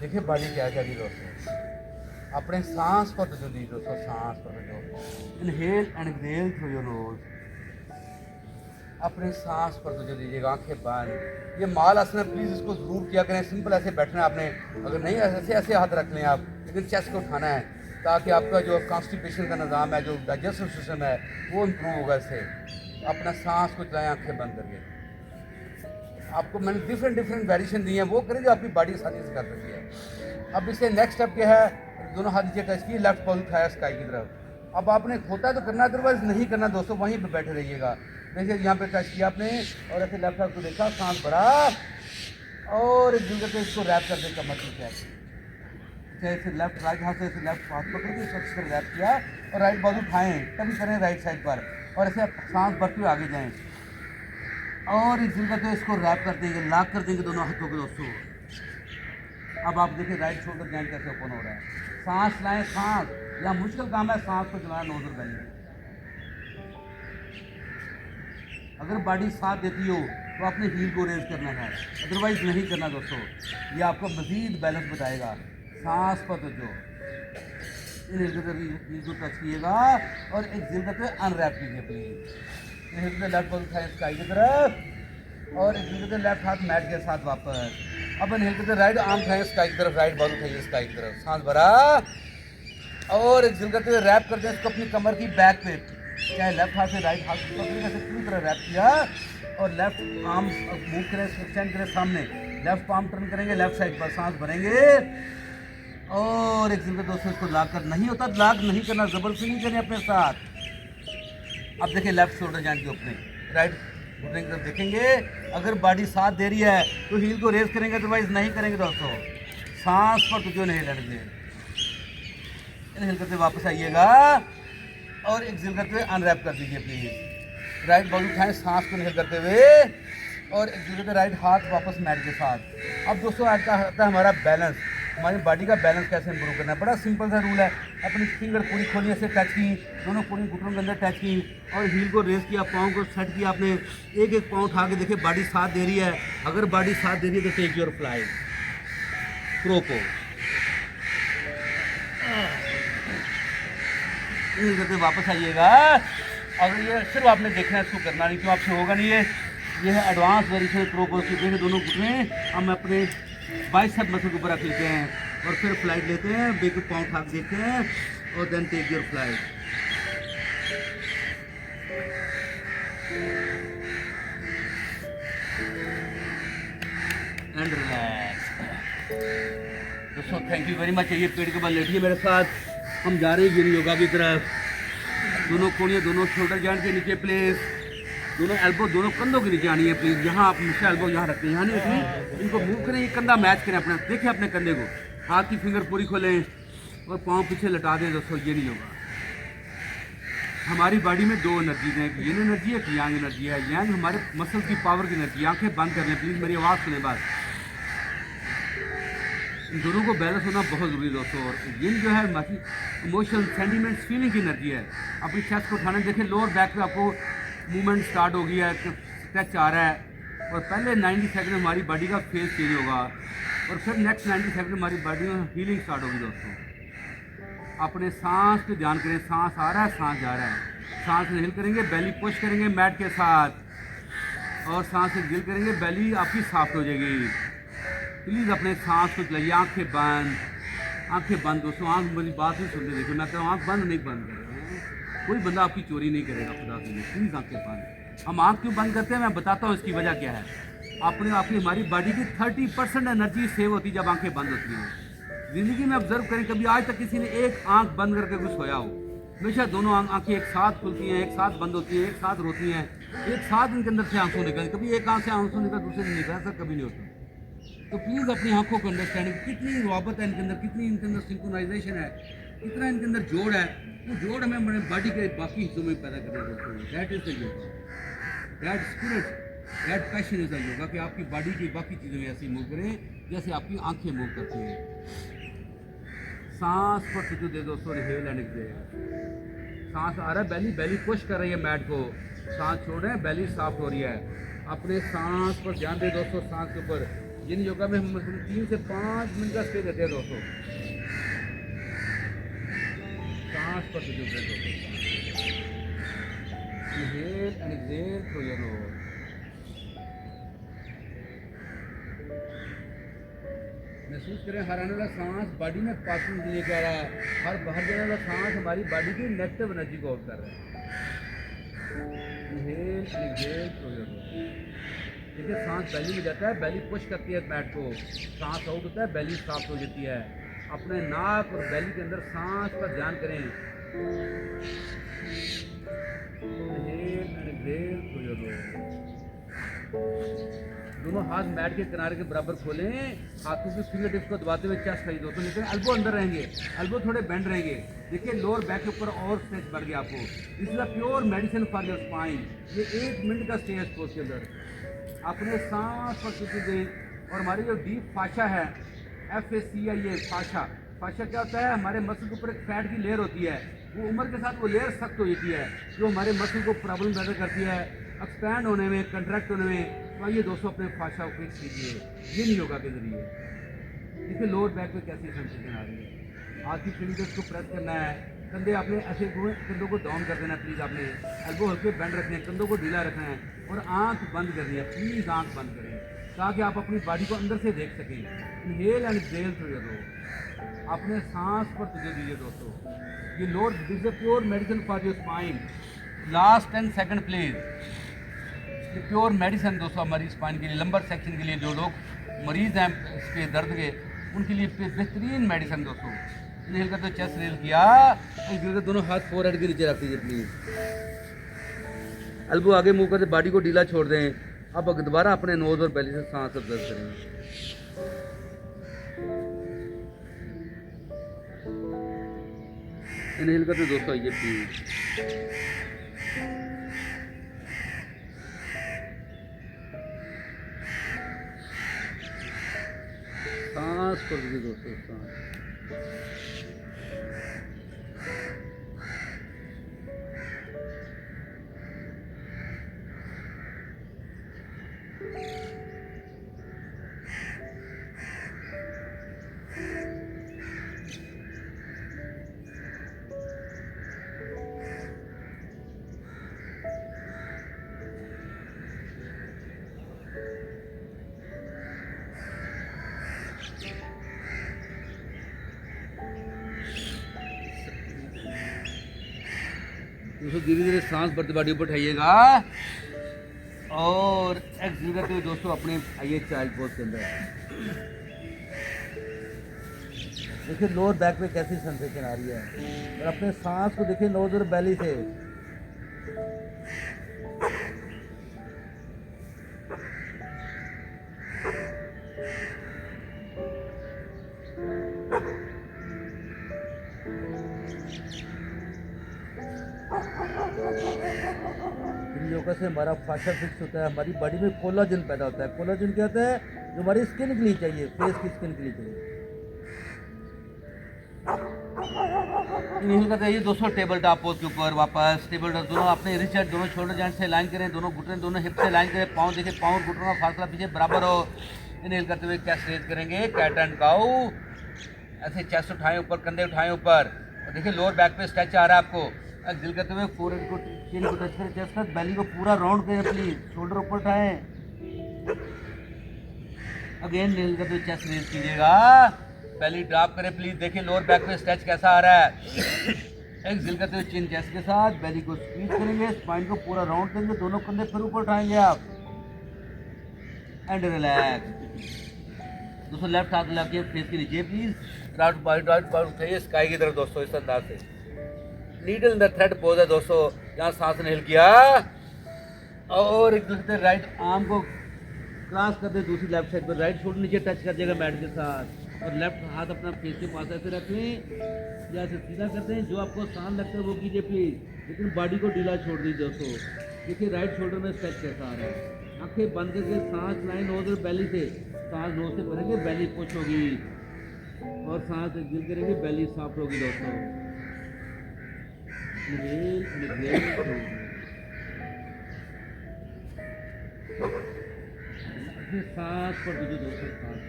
देखिए बॉडी क्या करी दोस्तों, अपने सांस पर तवज्जो दीजिए दोस्तों, सांस पर तवज्जो। Inhale and exhale through your knows. अपने सांस पर तवज्जो दीजिएगा, आंखें बंद। ये माल आसन है, प्लीज़ इसको ज़रूर किया करें। सिंपल ऐसे बैठना है आपने, अगर नहीं ऐसे ऐसे हाथ रख लें आप, लेकिन चेस्ट को उठाना है ताकि आपका जो कॉन्स्टिपेशन का निज़ाम है, जो डाइजेस्टिव सिस्टम है, वो इम्प्रूव होगा इससे। अपना सांस को चलाएं आंखें बंद करके। आपको मैंने डिफरेंट वेरिएशन दी हैं, वो करें जो आपकी बॉडी आसानी से कर सकती है। अब इससे नेक्स्ट स्टेप क्या है, दोनों हाथ नीचे टच किए, लेफ्ट पॉल उठाया स्काई की तरफ। अब आपने खोता तो करना, अदरवाइज नहीं करना दोस्तों, वहीं पे बैठे रहिएगा। देखिए यहाँ पे टच किया आपने और ऐसे लेफ्ट हाथ को देखा, सांस भरा और एक दिन करके इसको रैप कर दे कमर की चेक। ऐसे लेफ्ट राइट हाथ से ऐसे लेफ्ट हाथ पकड़ के सबसे से रैप किया और राइट बाजू उठाएं, तभी करें राइट साइड पर, और ऐसे सांस भरते हुए आगे जाएं और इस दिन करके इसको रैप कर देंगे, लॉक कर देंगे दोनों हाथों को दोस्तों। अब आप देखिए राइट शोल्डर जॉइंट कैसे ओपन हो रहा है। सांस लाएं, सांस, यह मुश्किल काम है सांस को चलाना नोजल बैलेंस। अगर बॉडी साथ देती हो तो आपने हील को रेज करना है, अदरवाइज नहीं करना दोस्तों। ये आपको मजीद बैलेंस बताएगा। सांस पर तो जो इन हील को टच कीजिएगा और एक जिल करके अनरैप कीजिए प्लीज। लेफ्ट बॉल उठाएं स्काई की तरफ और एक जिल करके लेफ्ट हाथ मैट के साथ वापस। अब इनहेल करके राइट आर्म उठाएं स्काई की तरफ, राइट बॉल उठाइए स्काई की तरफ, सांस भरा और एक जिल करते हुए रैप करते हैं इसको अपनी कमर की बैक पे, चाहे लेफ्ट हाथ से राइट हाथ पकड़ने से पूरी तरह रैप किया और लेफ्ट आर्म मूव करें, एक्सटेंड करें सामने, लेफ्ट पार्म टर्न करेंगे लेफ्ट साइड पर, सांस भरेंगे और एक जिल दोस्तों इसको लॉक कर नहीं होता, लॉक नहीं करना, जबरदस्ती नहीं करनी अपने साथ। अब देखिए लेफ्ट शोल्डर जॉइंट की ओपनिंग, राइट घुटने की तरफ देखेंगे। अगर बॉडी साथ दे रही है तो हील को रेज करेंगे, अदरवाइज नहीं करेंगे दोस्तों। सांस पर तो जो नहीं लड़ेंगे, इनहेल करते वापस आइएगा और एक्सहेल करते हुए अनरैप कर दीजिए प्लीज। राइट बॉल उठाएं सांस को इनहेल करते हुए और एक्सहेल करते राइट हाथ वापस मैट के साथ। अब दोस्तों आता है हमारा बैलेंस, हमारी बॉडी का बैलेंस कैसे इंप्रूव करना है। बड़ा सिंपल सा रूल है, अपनी फिंगर पूरी खोली ऐसे टच की, दोनों पूरी घुटनों के अंदर टच की और हील को रेस किया, पाँव को सेट किया आपने, एक एक पाँव उठा के देखिए बॉडी साथ दे रही है। अगर बॉडी साथ दे रही है तो टेक योर फ्लाइट प्रोपो करके वापस आइएगा। अगर ये सिर्फ आपने देखना है, इसको करना नहीं, क्यों आपसे होगा नहीं। ये है एडवांस वेरिएशन प्रोपो की। देखिए दोनों घुटने हम अपने बाइसेप मसल के ऊपर रख लेते हैं और फिर फ्लाइट लेते हैं, बेक पाँव उठा के देखते हैं और then take your flight. And relax दोस्तों, थैंक यू वेरी मच। ये पेड़ के बल लेटिए मेरे साथ, हम जा रहे हैं गिर योगा की तरफ। दोनों कोनियाँ दोनों शोल्डर जॉइंट के नीचे प्लेस, दोनों एल्बो दोनों कंधों के नीचे आनी है प्लीज़। यहाँ आप मुझसे एल्बो यहाँ रखते हैं, यहाँ नहीं रखनी, इनको मूव करें, ये कंधा मैच करें अपना, देखिए अपने कंधे को, हाथ की फिंगर पूरी खोलें और पाँव पीछे लटा दें दोस्तों। ये नहीं होगा। हमारी बॉडी में दो एनर्जीज हैं, एक येन एनर्जी है, एक यांग एनर्जी है। यांग हमारे मसल की पावर की एनर्जी। आंखें बंद कर लें प्लीज़, मेरी आवाज़ सुने बात। इन दोनों को बैलेंस होना बहुत ज़रूरी है दोस्तों। और ये जो है इमोशनल सेंटिमेंट्स फीलिंग की एनर्जी है। अपनी चेस्ट को उठाने देखें, लोअर बैक पे आपको मूवमेंट स्टार्ट हो गया है, स्ट्रेच आ रहा है और पहले 90 सेकंड में हमारी बॉडी का फेस चेंज होगा और फिर नेक्स्ट 90 सेकंड में हमारी बॉडी में हीलिंग स्टार्ट होगी दोस्तों। अपने सांस पे ध्यान करें, सांस आ रहा है, सांस जा रहा है। सांस इनहेल करेंगे, बेली पुश करेंगे मैट के साथ और सांस एक्सहेल करेंगे, बेली आपकी सॉफ्ट हो जाएगी। प्लीज़ अपने सांस को चलाइए, आंखें बंद, आंखें बंद दोस्तों। आंख मेरी बात नहीं सुनते, देखिए मैं तो आंख बंद नहीं बंद कर रहा हूँ, कोई बंदा आपकी चोरी नहीं करेगा खुदा के लिए। प्लीज़ आंखें बंद। हम आंख क्यों बंद करते हैं मैं बताता हूँ इसकी वजह क्या है। अपने आपकी हमारी बॉडी की 30% एनर्जी सेव होती है जब आंखें बंद होती हैं। ज़िंदगी में ऑब्जर्व करें, कभी आज तक किसी ने एक आंख बंद करके कुछ सोया हो? हमेशा दोनों आंखें एक साथ खुलती हैं, एक साथ बंद होती हैं, एक साथ रोती हैं, एक साथ इनके अंदर से आंसू निकल, कभी एक आंख से आंसू निकल दूसरे से निकला, ऐसा कभी नहीं होता। तो प्लीज़ अपनी आंखों को अंडरस्टैंडिंग, कितनी रुआबत है इनके अंदर, कितनी इनके अंदर सिंक्रोनाइजेशन है, कितना इनके अंदर जोड़ है। वो जोड़ हमें हमारे बॉडी के बाकी हिस्सों में पैदा करना होता है। That is the yoga, that spirit, that passion is the yoga कि आपकी बॉडी की बाकी चीज़ें ऐसी मूव करें जैसे आपकी आंखें मूव करती हैं। सांस पर तवज्जो दे दोस्तों, इनहेल एंड एक्सहेल। सांस आ रहा है, बेली बेली पुश कर रही है मैट को, सांस छोड़ रहे हैं, बेली सॉफ्ट हो रही है। अपने सांस पर ध्यान दे दोस्तों, सांस के ऊपर। जिन योगा में हम 3 से 5 मिनट का स्टे देते हैं दोस्तों। सांस पर तुझे ब्रेथ होते inhale and exhale through your knows. महसूस करें हर आने वाला सांस बॉडी में पासिंग के लिए कह रहा है, हर बाहर जाने वाला सांस हमारी बॉडी की नेगेटिव एनर्जी को आउट कर रहा है। Inhale and exhale through your knows. देखिए सांस बैली में जाता है, बैली पुश करती है मैट को, सांस आउट होता है, बैली साफ हो जाती है। अपने नाक और बैली के अंदर सांस पर ध्यान करें। Inhale and exhale through your knows. दोनों हाथ मैट के किनारे के बराबर खोलें, हाथों की फिंगर टिप्स को दबाते हुए चेस्ट खरीद दोस्तों, लेकिन एल्बो अंदर रहेंगे, एल्बो थोड़े बेंड रहेंगे। देखिए लोअर बैक के ऊपर और स्ट्रेच बढ़ गया आपको। This is a pure medicine for your spine. ये 1 मिनट का स्टे है स्पोर्ट्स के अंदर। अपने सांस पर चुकी गई और हमारी जो डीप फाशा है, FACIA फाशा, फाशा क्या होता है, हमारे मसल के ऊपर एक फैट की लेयर होती है, वो उम्र के साथ वो लेयर सख्त हो जाती है, जो हमारे मसल को प्रॉब्लम पैदा करती है एक्सपैंड होने में, कंट्रैक्ट होने में। तो आइए दोस्तों अपने फाशा को फिक्स कीजिए ये नहीं योगा के जरिए। देखिए लोअर बैक में कैसी सेंसेशन आ रही है। हाथ की फिंगर्स को प्रेस करना है, कंधे आपने ऐसे कंधों को डाउन कर देना है प्लीज़, आपने एल्बो हल्के बेंड रखने हैं, कंधों को ढीला रखना है और आंख बंद करनी है, प्लीज़ आंख बंद करें ताकि आप अपनी बॉडी को अंदर से देख सकें। Inhale and exhale through your knows. अपने सांस पर तुझे दीजिए दोस्तों। ये lower this is a pure medicine for your spine. Last 10 second please. ये प्योर मेडिसिन दोस्तों हमारी स्पाइन के लिए, लंबर सेक्शन के लिए, जो लोग मरीज हैं इसके दर्द के, उनके लिए बेहतरीन मेडिसिन दोस्तों। इनहेल करते चेस्ट रेल किया, एक दोनों हाथ फोरहेड के नीचे रख दीजिए प्लीज। एल्बो आगे मुंह करके बॉडी को ढीला छोड़ दें। अब दोबारा अपने नोज और बेली से सांस ऑब्जर्व करें। इनहेल करते दोस्तों आइए प्लीज। सांस पर दीजिए दोस्तों सांस। दोस्तों धीरे धीरे सांस भरते बॉडी ऊपर उठाइएगा और एक्सहेल करते हुए दोस्तों अपने आइए चाइल्ड पोज के अंदर। देखिए लोअर बैक पे कैसी सेंसेशन आ रही है और अपने सांस को देखिए नोज और बेली से। इन योगा से हमारा फाशा फिक्स होता है, हमारी बॉडी में कोलाजन पैदा होता है। कोलाजन क्या होता है, जो हमारी स्किन के लिए चाहिए, फेस की स्किन के लिए चाहिए। इनहेल करते हैं दोस्तों टेबल टॉप पोज के ऊपर वापस। टेबल टॉप दोनों अपने रिचर्ड, दोनों शोल्डर जॉइंट से लाइन करें, दोनों घुटने दोनों हिप से लाइन करें, पाँव देखिए, पाँव घुटनों का फासला पीछे बराबर हो। इनहेल करते हुए चेस्ट रेज करेंगे, कैट एंड काऊ। ऐसे चेस्ट उठाएं ऊपर, कंधे उठाएं ऊपर और देखिए लोअर बैक पे स्ट्रेच आ रहा है आपको। एक्सहेल करते हुए फोरहेड को, चिन को टच करें, चेस्ट का बेली को पूरा राउंड करें प्लीज, शोल्डर ऊपर उठाएं। अगेन इनहेल करते हुए चेस्ट रेज कीजिएगा, बेली ड्रॉप करें प्लीज। देखिए लोअर बैक पे स्ट्रेच कैसा आ रहा है। एक्सहेल करते हुए चिन चेस्ट के साथ बेली को स्क्वीज करेंगे, स्पाइन को पूरा राउंड करेंगे, दोनों कंधे फिर ऊपर उठाएंगे आप एंड रिलैक्स। दोस्तों लेफ्ट हाथ लगा के फेस के नीचे प्लीज, राइट बाइट उठाइए स्काई की तरफ दोस्तों, इस अंदाज से। Needle in the thread pose है दोस्तों, यहाँ सांस इनहेल किया और राइट आर्म को क्रॉस कर दे दूसरी लेफ्ट साइड पर, राइट शोल्डर नीचे टच कर देगा मैट के साथ और लेफ्ट हाथ अपना फेस के पास ऐसे रख लें या ऐसे सीधा करते हैं। जो आपको आसान लगता है वो कीजिए प्लीज, लेकिन बॉडी को ढीला छोड़ दीजिए दोस्तों। देखिए राइट शोल्डर में स्ट्रेच कैसा आ रहा है। आंखें बंद करके सांस लाइन नोज और बेली से, सांस नोज से भरेंगे, बेली पुश होगी और सांस एक्सहेल करेंगे, बेली सॉफ्ट होगी दोस्तों। Inhale and exhale. अपने सांस पर दीजिए दोस्तों, सांस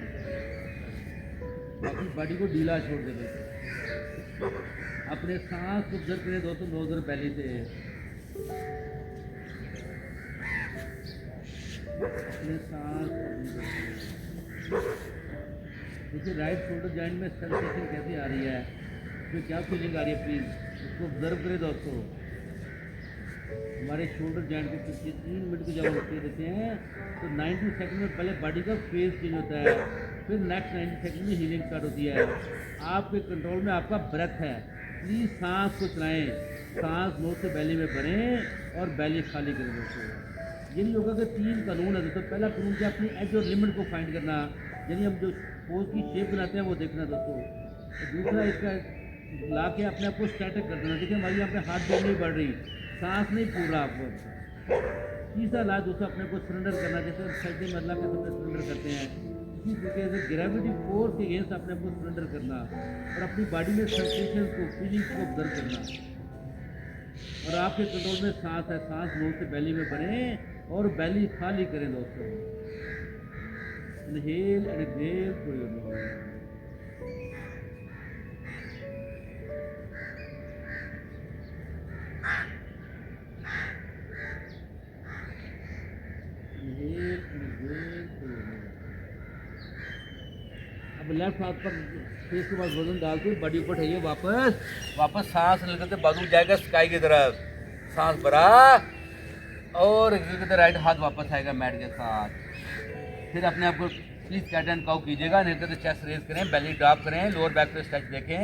अपनी बॉडी को ढीला छोड़ देंगे। अपने सांस को ऑब्जर्व करें दोस्तों, नोज और बेली से। अपने सांस देखिए, राइट शोल्डर जॉइंट में सेंसेशन कैसी आ रही है, तो क्या फीलिंग आ रही है, प्लीज़ उसको ऑब्जर्व करें दोस्तों। हमारे शोल्डर जॉइंट को 3 मिनट की जब हम रुकते देते हैं तो 90 सेकंड में पहले बॉडी का फेस चेंज होता है, फिर नेक्स्ट 90 सेकंड में हीलिंग स्टार्ट होती है। आपके कंट्रोल में आपका ब्रेथ है, प्लीज़ सांस को चलाएं, सांस नोज से बैली में भरें और बैली खाली करें दोस्तों। यानी योगा के 3 कानून है दोस्तों। पहला कानून क्या, अपनी एज और लिमिट को फाइंड करना, यानी हम जो पोज की शेप बनाते हैं वो देखना दोस्तों। और दूसरा इसका ला के अपने आप को स्टैटिक कर देना, देखिए हमारी यहाँ पे हाथ बीट नहीं बढ़ रही, सांस नहीं फूल रहा आपको। तीसरा ला दोस्तों, अपने को सरेंडर करना, जैसे सजदे में अल्लाह के सामने सरेंडर करते हैं, इसी तरीके से ग्रेविटी फोर्स के अगेंस्ट अपने आप को सरेंडर करना और अपनी बॉडी में सेंसेशन को, फीलिंग्स को ऑब्जर्व करना। और आपके कंट्रोल में सांस है, सांस नोज से बैली में भरें और बैली खाली करें दोस्तों। Inhale and exhale through your knows. अब लेफ्ट हाथ पर फेस के पास वजन डाल के बॉडी ऊपर उठाइए, वापस सांस लेकर बाजू जाएगा स्काई की तरफ, सांस भरा और राइट हाथ वापस आएगा मैट के साथ। फिर अपने आप को प्लीज कैट एंड काउ कीजिएगा, नहीं तो चेस्ट रेज करें, बेली ड्रॉप करें, लोअर बैक पे स्ट्रेच देखें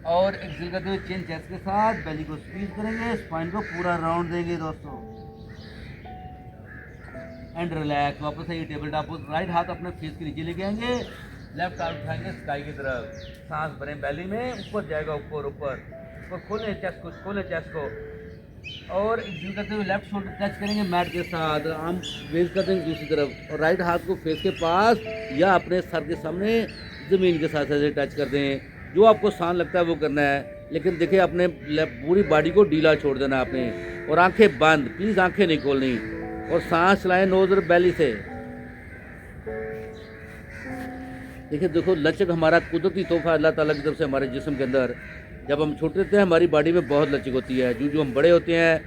और एक्सेल करते हुए चिन चेस्ट के साथ बेली को स्क्वीज करेंगे, स्पाइन को पूरा राउंड देंगे दोस्तों एंड रिलैक्स। वापस आइए टेबल टॉप, राइट हाथ अपने फेस के नीचे लेके आएंगे, लेफ्ट हाथ उठाएंगे स्काई की तरफ, सांस भरें बेली में, ऊपर जाएगा, ऊपर ऊपर ऊपर खोलें चेस्ट को, खोलें चेस्ट को और एक्सेल करते हुए लेफ्ट शोल्डर टच करेंगे मैट के साथ, आर्म रेज कर देंगे दूसरी तरफ और राइट हाथ को फेस के पास या अपने सर के सामने ज़मीन के साथ ऐसे टच कर दें। जो आपको आसान लगता है वो करना है, लेकिन देखिए अपने पूरी बॉडी को ढीला छोड़ देना आपने और आंखें बंद, प्लीज़ आंखें नहीं खोलनी और सांस चलाएं नोज और बेली से। देखिए देखो, लचक हमारा कुदरती तोहफा अल्लाह ताला की तरफ से हमारे जिस्म के अंदर। जब हम छोटे होते हैं हमारी बॉडी में बहुत लचक होती है, जो हम बड़े होते हैं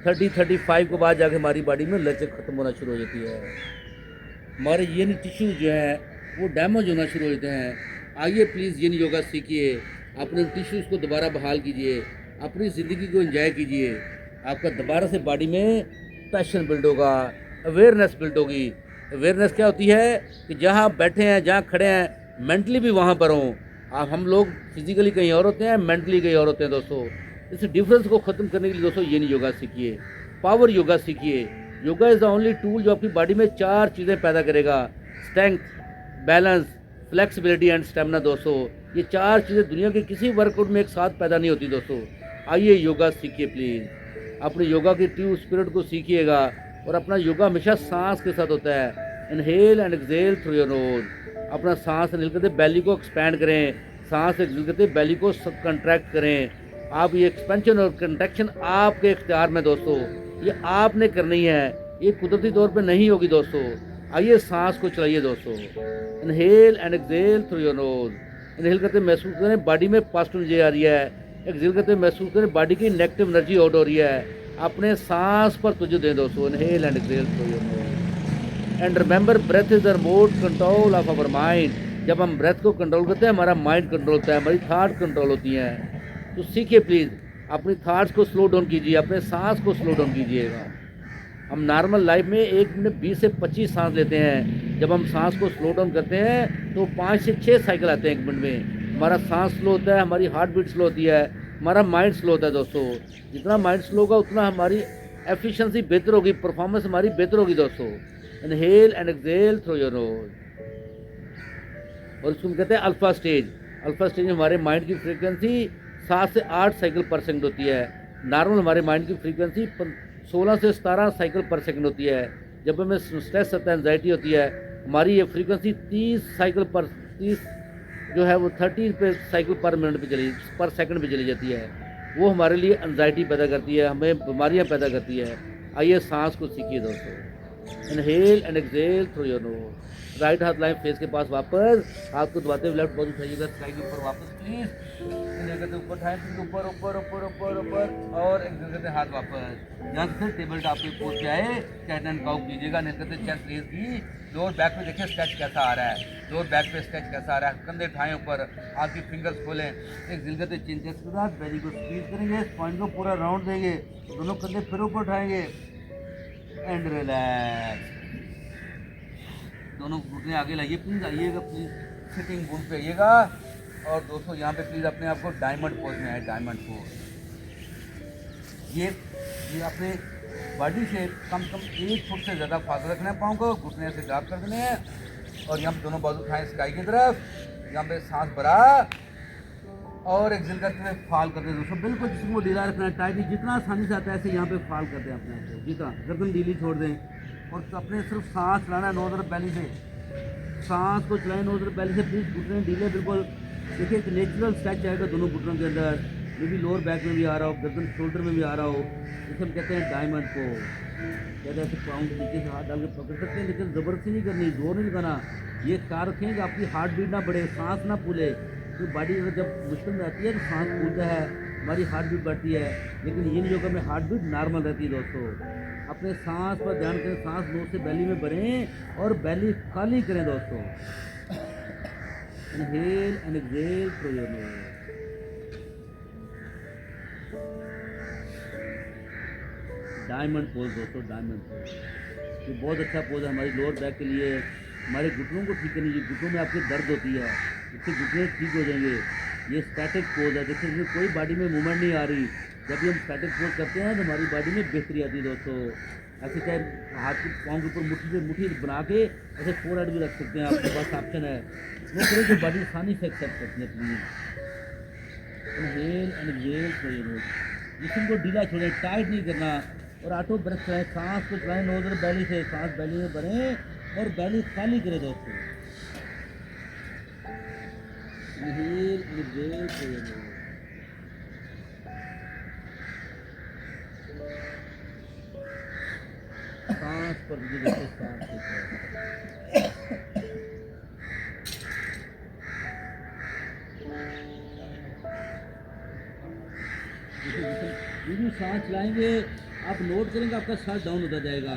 30-35 के बाद जाके हमारी बॉडी में लचक ख़त्म होना शुरू हो जाती है, हमारे ये टिश्यू जो है वो डैमेज होना शुरू हो जाते हैं। आइए प्लीज़ ये योगा सीखिए, अपने टिश्यूज़ को दोबारा बहाल कीजिए, अपनी ज़िंदगी को एंजॉय कीजिए, आपका दोबारा से बॉडी में पैशन बिल्ड होगा, अवेयरनेस बिल्ड होगी। अवेयरनेस क्या होती है कि जहाँ आप बैठे हैं, जहाँ खड़े हैं, मेंटली भी वहाँ पर हों। आप हम लोग फिजिकली कहीं और होते हैं, मेंटली कहीं और होते हैं दोस्तों। इस डिफरेंस को ख़त्म करने के लिए दोस्तों ये नहीं योगा सीखिए, पावर योगा सीखिए। Yoga is the only tool जो आपकी बॉडी में 4 चीज़ें पैदा करेगा, strength, balance, flexibility and stamina दोस्तों। ये 4 चीज़ें दुनिया के किसी वर्कआउट में एक साथ पैदा नहीं होती दोस्तों। आइए योगा सीखिए प्लीज़, अपने योगा की ट्रू स्पिरिट को सीखिएगा और अपना योगा हमेशा सांस के साथ होता है। Inhale and exhale through your knows, अपना सांस इनहेल करते बेली को एक्सपैंड करें, सांस एक्सहेल करते बेली को कंट्रैक्ट करें। आप ये एक्सपेंशन और कंट्रैक्शन आपके इख्तियार में दोस्तों, ये आपने करनी है, ये कुदरती तौर पे नहीं होगी दोस्तों। आइए सांस को चलाइए दोस्तों, inhale and exhale through your nose. Inhale करते महसूस करें बॉडी में पॉजिटिव एनर्जी आ रही है, एक्सहेल करते महसूस करें बॉडी की नेगेटिव एनर्जी आउट हो रही है। अपने सांस पर तुझे दें दोस्तों, inhale and exhale through your nose and remember breath is the remote control of our mind. जब हम ब्रेथ को कंट्रोल करते हैं हमारा माइंड कंट्रोल होता है, हमारी थाट कंट्रोल होती हैं। तो सीखिए प्लीज़, अपनी थाट्स को स्लो डाउन कीजिए, अपने सांस को स्लो डाउन कीजिएगा। हम नॉर्मल लाइफ में 1 मिनट 20 से 25 सांस लेते हैं, जब हम सांस को स्लो डाउन करते हैं तो 5 से 6 साइकिल आते हैं 1 मिनट में। हमारा सांस स्लो होता है, हमारी हार्ट बीट स्लो होती है, हमारा माइंड स्लो होता है दोस्तों। जितना माइंड स्लो होगा उतना हमारी एफिशिएंसी बेहतर होगी, परफॉर्मेंस हमारी बेहतर होगी दोस्तों। Inhale and exhale through your knows और इसको हम कहते हैं अल्फा स्टेज। अल्फा स्टेज में हमारे माइंड की फ्रीक्वेंसी 7 से 8 साइकिल पर सेकंड होती है। नॉर्मल हमारे माइंड की फ्रीक्वेंसी 16 से 17 साइकिल पर सेकंड होती है। जब हमें स्ट्रेस होता है, एंजाइटी होती है, हमारी ये फ्रीक्वेंसी 30 साइकिल पर 30 जो है वो 30 पे साइकिल पर मिनट पर सेकंड पे चली जाती है। वो हमारे लिए एंजाइटी पैदा करती है, हमें बीमारियां पैदा करती है। आइए सांस को सीखिए दोस्तों, inhale and exhale through your knows. Right हाथ लाएं फेस के पास, वापस हाथ को दबाते हुए लेफ्ट बाजू उठाइएगा स्काई के ऊपर वापस प्लीज। करते ऊपर उठाएं, फिर ऊपर ऊपर ऊपर ऊपर ऊपर और एक्सेल करते हाथ वापस। यहाँ से फिर टेबल टॉप पे पोज पे आए, कैट एंड काउ कीजिएगा, नहीं करते चेस्ट रेज की। लोअर बैक पे देखिए स्ट्रेच कैसा आ रहा है, लोअर बैक पे स्ट्रेच कैसा आ रहा है, कंधे उठाएं ऊपर, आपकी फिंगर्स खोलें, एक्सेल करते चिन चेस्ट के साथ बेली को स्क्वीज करेंगे, स्पाइन को पूरा राउंड देंगे, दोनों कंधे फिर ऊपर उठाएंगे एंड रिलैक्स। दोनों घुटने आगे लाइए प्लीज़, आइएगा प्लीज़, सिटिंग बोन पे आइएगा। और दोस्तों यहाँ पे प्लीज़ अपने आप को डायमंड पोज में आए, डायमंड पोज। ये अपने बॉडी से कम से कम 1 फुट से ज़्यादा फासला रखना है, पाँव को घुटने से ड्रॉप कर देने हैं। और यहाँ पे दोनों बाजू उठाएं स्काई की तरफ, यहाँ पे सांस भरा और एक्सेल करते हुए फाल करते हैं दोस्तों। बिल्कुल जिसको ढीला रखना है, टाइटली जितना आसानी से आता है ऐसे यहाँ पे फाल करते हैं अपने आप को, जितना गर्दन ढीली छोड़ दें। और अपने सिर्फ सांस चलाना है नोज और बैली से, सांस को चलाएं नोज और बैली से प्लीज़। घुटने ढीले बिल्कुल, देखिए एक नेचुरल स्ट्रेच आएगा दोनों घुटनों के अंदर, मे भी लोअर बैक में भी आ रहा हो, गर्दन शोल्डर में भी आ रहा हो। जिसे हम कहते हैं डायमंड को, कहते हैं ऐसे पाँव के नीचे से हाथ डाल के पकड़ सकते हैं, लेकिन ज़बरदस्ती नहीं करनी, जोर नहीं लगाना। ये ख्याल रखें कि आपकी हार्ट बीट ना बढ़े, सांस ना फूले। तो बॉडी जब मुश्किल में आती है तो सांस फूलता है, हमारी हार्ट बीट बढ़ती है, लेकिन ये नहीं होगा में हार्ट बीट नॉर्मल रहती है दोस्तों। अपने सांस पर ध्यान करें, सांस नोज से बैली में भरें और बैली खाली करें दोस्तों। Inhale and exhale through your knows. Diamond pose दोस्तों, डायमंड पोज ये बहुत अच्छा पोज है हमारी लोअर बैक के लिए, हमारे घुटनों को ठीक करने की। घुटनों में आपकी दर्द होती है, इससे घुटने ठीक हो जाएंगे। ये स्टैटिक पोज है, देखिए इसमें कोई बॉडी में मूवमेंट नहीं आ रही। जब भी हम स्टैटिक पोज करते हैं तो हमारी बॉडी में बेहतरी आती है दोस्तों। ऐसे चाहे हाथ के पाँव के ऊपर मुट्ठी से मुट्ठी बना के ऐसे फोरहेड भी रख सकते हैं, आपके पास ऑप्शन है। वो करें जो बॉडी आसानी से एक्सेप्ट करती है please. Inhale and exhale through your knows. जिस्म को ढीला छोड़ें, टाइट नहीं करना। और ऑटो ब्रेथ चलाएं, सांस को चलाएं नोज और बैली से, सांस बैली में भरें और बैली खाली करें दोस्तों। Inhale and exhale through your knows. सांस पर भी देखो, सांस के भी सांस चलाएंगे आप नोट करेंगे आपका सांस डाउन होता जाएगा।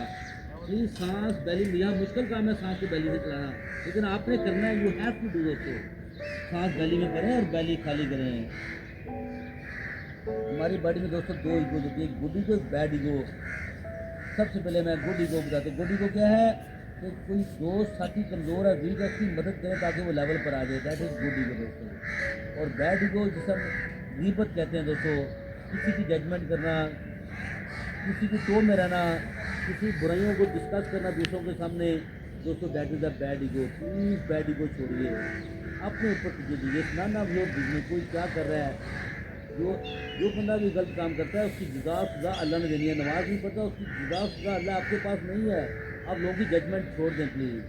प्लीज सांस बैली में, यहाँ मुश्किल काम है सांस को बैली से चलाना, लेकिन आपने करना है, यू हैव टू डू दोस्तों। सांस बैली में करें और बैली खाली करें। हमारी बॉडी में दोस्तों 2 ईगो होती है, गुड ईगो, बैड ईगो। सबसे पहले मैं गुड ईगो बताता हूँ। गुड ईगो क्या है कि कोई दोस्त साथी कमज़ोर है, वीक है, उसकी मदद करें ताकि वो लेवल पर आ जाए, दैट इज़ गुड ईगो दोस्तों। और बैड ईगो जिसे हम गीबत कहते हैं दोस्तों, किसी की जजमेंट करना, किसी की टोन में रहना, किसी बुराइयों को डिस्कस करना दूसरों के सामने दोस्तों, that is the bad ego. Please bad ego छोड़िए, अपने ऊपर तुझे दीजिए। ना ना वो बिजनेस कोई क्या कर रहा है, जो बंदा भी गलत काम करता है उसकी सज़ा अल्लाह ने देनी है। नमाज नहीं पढ़ता उसकी सज़ा अल्लाह आपके पास नहीं है। आप लोगों की जजमेंट छोड़ दें प्लीज़,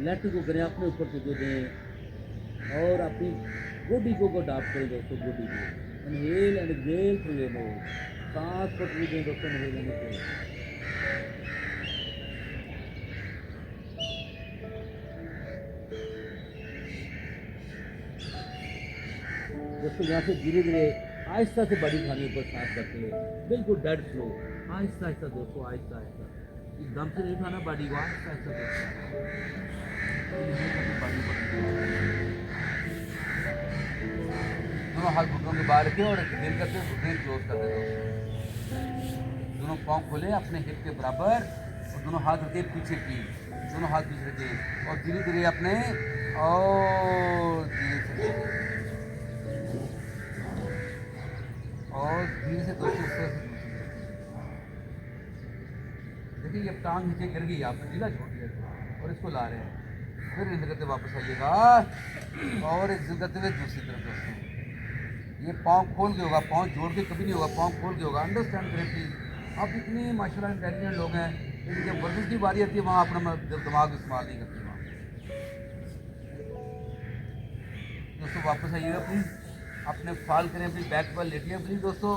लेट को करें, अपने ऊपर तुझे दें और अपनी गुड ईगो को अडॉप्ट करें दोस्तों। Good ego, inhale and exhale through your knows. सांस को भी दें दोस्तों, इनहेल एंड एक्सहेल। दोस्तों यहाँ से धीरे धीरे आहिस्ता से बॉडी खाने ऊपर सांस करते हैं, बिल्कुल डेड फ्लो, आहिस्ता आहिस्ता दोस्तों, आहिस्ता आहिस्ता। एकदम से नहीं उठाना बॉडी को, आहिस्ता आहिस्ता दोस्तों। दोनों हाथ घुटनों के बाहर रखे और दिल करते घुटने क्लोज कर दे दोस्तों। दोनों पाँव खोले अपने हिप के बराबर और दोनों हाथ रखे पीछे की, दोनों हाथ पीछे रखे और धीरे धीरे अपने और धीरे से दोस्तों इस तरह से देखिए ये टांग नीचे गिर गई, आपने ढीला छोड़ दिया और इसको ला रहे हैं। फिर इंद करते वापस आइएगा और एक्सेल करते हुए दूसरी तरफ दोस्तों। ये पाँव खोल के होगा, पाँव जोड़ के कभी नहीं होगा, पाँव खोल के होगा। अंडरस्टैंड करें प्लीज। आप इतनी माशाल्लाह इंटेलिजेंट लोग हैं, लेकिन जब वर्जिश की बारी आती है वहाँ अपना दिमाग इस्तेमाल नहीं करते वहाँ। दोस्तों वापस आइएगा प्लीज़, अपने फाल करें, अपनी बैक पर लेटिए प्लीज़ दोस्तों।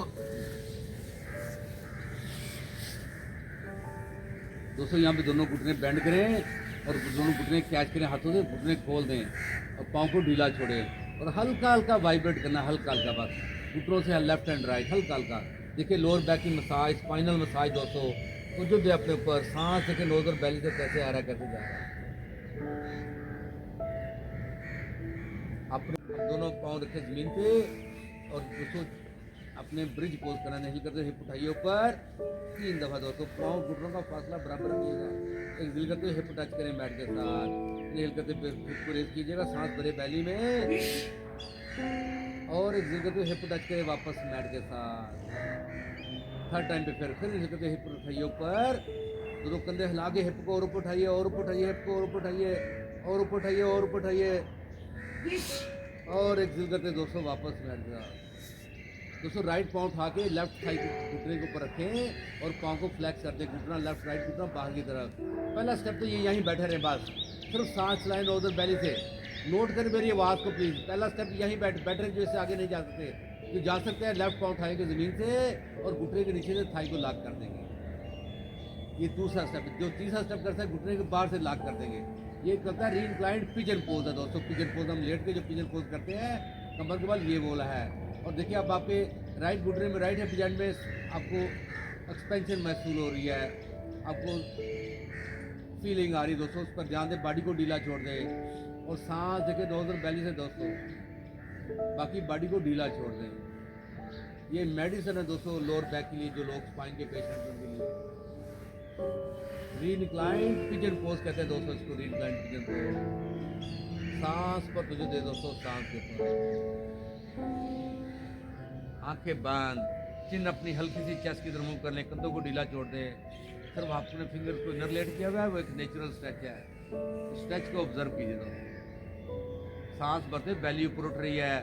दोस्तों यहाँ पे दोनों घुटने बेंड करें और दोनों घुटने कैच करें हाथों से, घुटने खोल दें और पाँव को ढीला छोड़ें। और हल्का हल्का वाइब्रेट करना, हल्का हल्का बस घुटनों से लेफ्ट एंड राइट, हल्का हल्का। देखिए लोअर बैक की मसाज, स्पाइनल मसाज दोस्तों, कुछ जो भी अपने ऊपर सांस देखिए नोज और बैली से कैसे आ रहा है, कैसे जा रहा है। अपने दोनों पाँव रखे जमीन पे और दोस्तों अपने ब्रिज पोज करना, नहीं करते हिप उठाइए ऊपर 3 दफ़ा दोस्तों, पाँव घुटनों का फासला बराबर रखिएगा। एक्सहेल करते हुए हिप टच करें मैट के साथ, इनहेल करते हुए हिप को रेस कीजिएगा, सांस भरे बैली में, और एक्सहेल करते हुए हिप टच करें वापस मैट के साथ। थर्ड टाइम पे फिर इनहेल करते हिप उठाइए ऊपर, दोनों कंधे हिला के हिप को और ऊपर उठाइए, और ऊपर उठाइए, हिप को और ऊपर उठाइए, और ऊपर उठाइए, और ऊपर उठाइए, और एक्सहेल करते दोस्तों वापस मैट के साथ। दोस्तों राइट पाँव उठा के लेफ्ट थाई घुटने के ऊपर रखें और पाँव को फ्लैक्स कर दें, घुटना लेफ्ट राइट घुटना बाहर की तरफ। पहला स्टेप तो ये यहीं बैठे रहे बस, सिर्फ सांस चलाएं नोजल बैली से। नोट करें मेरी आवाज़ को प्लीज़, पहला स्टेप यहीं बैठे जो इससे आगे नहीं जा सकते, जो जा सकते हैं लेफ्ट पाँव उठाएंगे ज़मीन से और घुटने के नीचे से थाई को लॉक कर देंगे। ये दूसरा स्टेप। जो तीसरा स्टेप करता है घुटने के बाहर से लॉक कर देंगे, ये करता है री इंक्लाइंड पिजन पोज है दोस्तों। पिजन पोज हम लेट के जो पिजन पोज करते हैं कमर के बल, ये बोला है। और देखिए अब आपके राइट घुटने में, राइट हिप जॉइंट में आपको एक्सपेंशन महसूस हो रही है, आपको फीलिंग आ रही है दोस्तों, उस पर ध्यान दें, बॉडी को ढीला छोड़ दें और सांस देखिए नोज और बैली से दोस्तों, बाकी बॉडी को ढीला छोड़ दें। ये मेडिसिन है दोस्तों लोअर बैक के लिए, जो लोग स्पाइन के पेशेंट हैं उनके लिए। री इंक्लाइंड पिजन पोज कहते हैं दोस्तों इसको, री इंक्लाइंड पिजन पोज। सांस पर तुझे दे दोस्तों, सांस के ऊपर आंखें बंद, चिन अपनी हल्की सी चेस्ट की तरफ मूव कर लें, कंधों को ढीला छोड़ दें, सिर्फ आपने फिंगर को इनर लेट किया हुआ है, वो एक नेचुरल स्ट्रेच है, स्ट्रेच को ऑब्जर्व कीजिए दोस्तों। सांस भरते बैली ऊपर उठ रही है,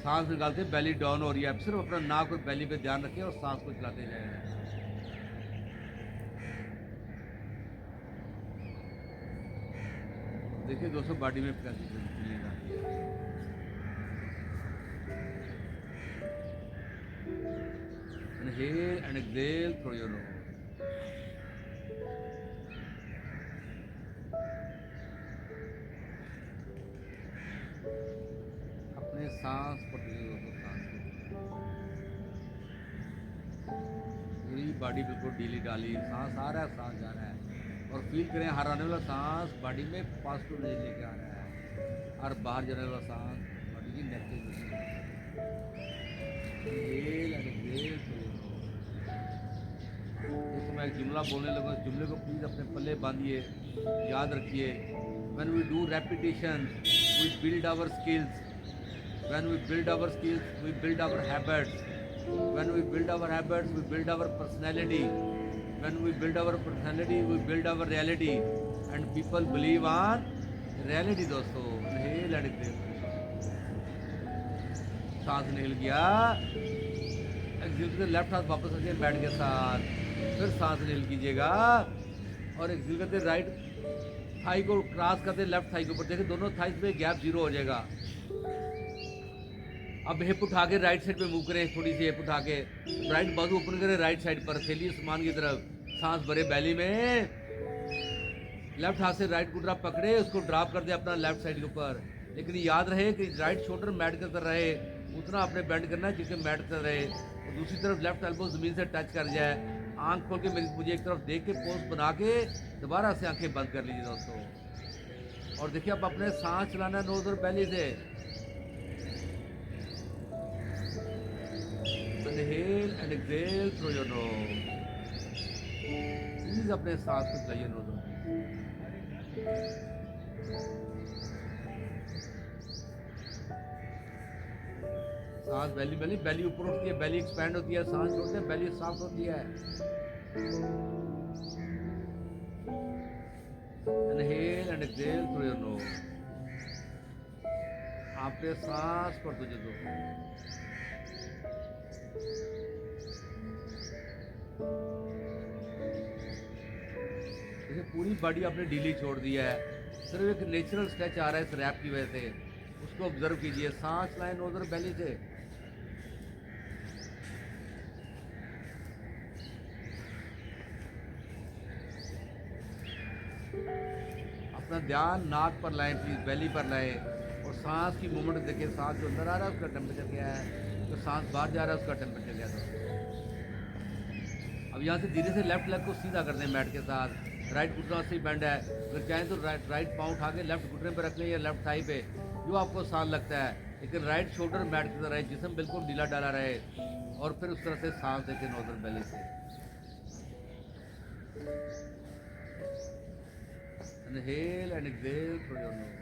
सांस निकालते बैली डाउन हो रही है, सिर्फ अपना नाक और बैली पे ध्यान रखें और सांस को चलाते जाएं। देखिए दोस्तों बॉडी में कैसी फीलिंग आती है। Inhale and exhale through your nose. अपने सांस पर सांस पूरी बॉडी बिल्कुल ढीली डाली, सांस आ रहा है, सांस जा रहा है, और फील करें हर आने वाला सांस बॉडी में पॉजिटिव एनर्जी लेके आ रहा है, और बाहर जाने वाला सांस बॉडी की नेगेटिव एनर्जी। जैसे मैं एक जुमला बोलने लगा, जुमले को प्लीज़ अपने पल्ले बांधिए, याद रखिए। When we do repetition, we build our skills. When we build our skills, we build our habits. When we build our habits, we build our personality. When we build our personality, we build our reality. And people believe on reality दोस्तों। Inhale and exhale। सांस निकल गया, exhale करके left हाथ वापस रखिए बैठ के साथ, फिर सांस निकल कीजिएगा और एक्सहेल करते राइट थाई को क्रॉस करते लेफ्ट थाई के ऊपर, देखिए दोनों थाइस में गैप 0 हो जाएगा। अब हिप उठा के राइट साइड पे मूव करें, थोड़ी सी हिप उठा के राइट बाजू ओपन करें, राइट साइड पर थैली समान की तरफ, सांस भरे बैली में, लेफ्ट हाथ से राइट घुटना पकड़े, उसको ड्रॉप कर दे अपना लेफ्ट साइड के ऊपर। लेकिन याद रहे कि राइट शोल्डर मैट के अंदर रहे, उतना आपने बेंड करना है जिससे मैट पर रहे, और दूसरी तरफ लेफ्ट एल्बो ज़मीन से टच कर जाए। आंख खोल के मुझे एक तरफ देख के पोज बना के दोबारा से आंखें बंद कर लीजिए दोस्तों, और देखिए आप अपने सांस चलाना है नोज और बैली से। Inhale and exhale through your nose. Please अपने सांस को चलाइए नोज और सांस बैली ऊपर उठती है, बैली एक्सपैंड होती है, सांस छोड़ते हैं बैली सॉफ्ट होती है। Inhale and exhale through your nose. आपने सांस पर तुझे दो, देखिए पूरी बॉडी आपने ढीली छोड़ दी है, सिर्फ एक नेचुरल स्ट्रेच आ रहा है इस रैप की वजह से, उसको ऑब्जर्व कीजिए। सांस लाएं नोज और बैली से, अपना ध्यान नाक पर लाएं प्लीज, बैली पर लाएं, और सांस की मूवमेंट देखिए, सांस जो अंदर आ रहा है उसका टेम्परेचर क्या है, तो सांस बाहर जा रहा है उसका टेम्परेचर क्या है। अब यहाँ से धीरे से लेफ्ट लेग को सीधा कर दें मैट के साथ, राइट घुटना से बेंड है, अगर चाहें तो राइट पाँव उठा के लेफ्ट घुटने पर रख लें या लेफ्ट थाई पे, जो आपको आसान लगता है, लेकिन राइट शोल्डर मैट की तरह रहे, जिस्म बिल्कुल ढीला डाला रहे, और फिर उस तरह से सांस देखें नोजल बेली से। Inhale and exhale through your nose.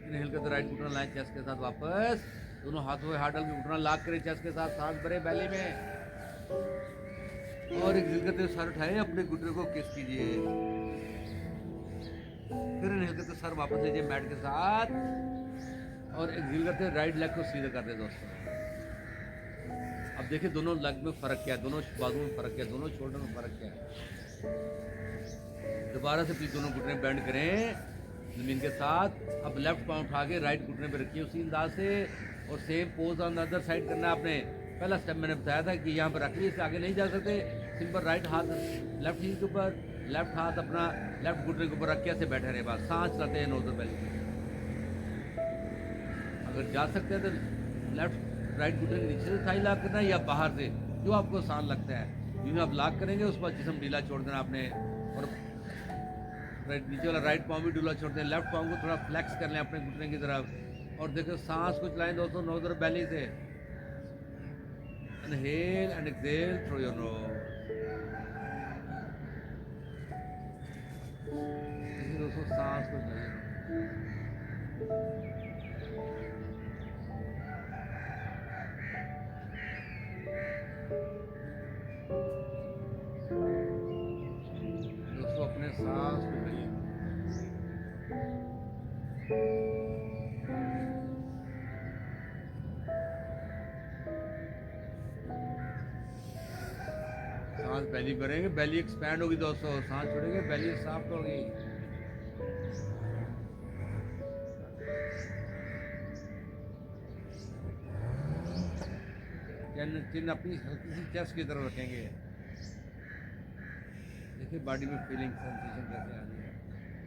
Inhale करते राइट घुटना लाएं चेस्ट के साथ वापस, दोनों हाथों में हाथ डाल के घुटना लॉक करें चेस्ट के साथ, सांस भरे बैली में, और एक्सेल करते सर उठाएं, अपने घुटने को किस कीजिए, फिर इनहेल करते सर वापस लीजिए मैट के साथ, और एक्सेल करते राइट लेग को सीधा कर दे दोस्तों। अब देखिए दोनों लेग में फ़र्क क्या है, दोनों बाजू में फ़र्क क्या है, दोनों शोल्डर में फ़र्क क्या है। दोबारा से प्लीज दोनों घुटने बेंड करें ज़मीन के साथ। अब लेफ्ट पाँव उठा के राइट घुटने पे रखिए उसी अंदाज से, और same pose on the other side करना है आपने। पहला स्टेप मैंने बताया था कि यहाँ पर रखिए, इससे आगे नहीं जा सकते। सिंपल राइट हाथ लेफ्ट हील के ऊपर, लेफ्ट हाथ अपना लेफ्ट घुटने के ऊपर रख के ऐसे बैठे रहे, बस सांस चलाते हैं नोजल बेली में। अगर जा सकते हैं तो लेफ्ट राइट घुटने के नीचे से थाई लॉक करना है, या बाहर से, जो आपको आसान लगता है। जिन्हें आप लॉक करेंगे उस पर जिस्म ढीला छोड़ देना आपने, और राइट नीचे वाला राइट पाँव भी ढीला छोड़ते हैं, लेफ्ट पाँव को थोड़ा फ्लेक्स कर लें अपने घुटने की तरफ, और देखो सांस को चलाएं दोस्तों नोजल बेली से। Inhale and exhale through your knows. दोस्तों सांस को चलाइए। दोस्तों अपने सांस को चलाइए। सांस बेली भरेंगे, बेली एक्सपैंड होगी दोस्तों, सांस छोड़ेंगे बेली सॉफ्ट होगी। चिन्ह अपनी हल्की सी चेस्ट की तरफ रखेंगे। देखिए बॉडी में फीलिंग सेंसेशन कैसे आ रही है,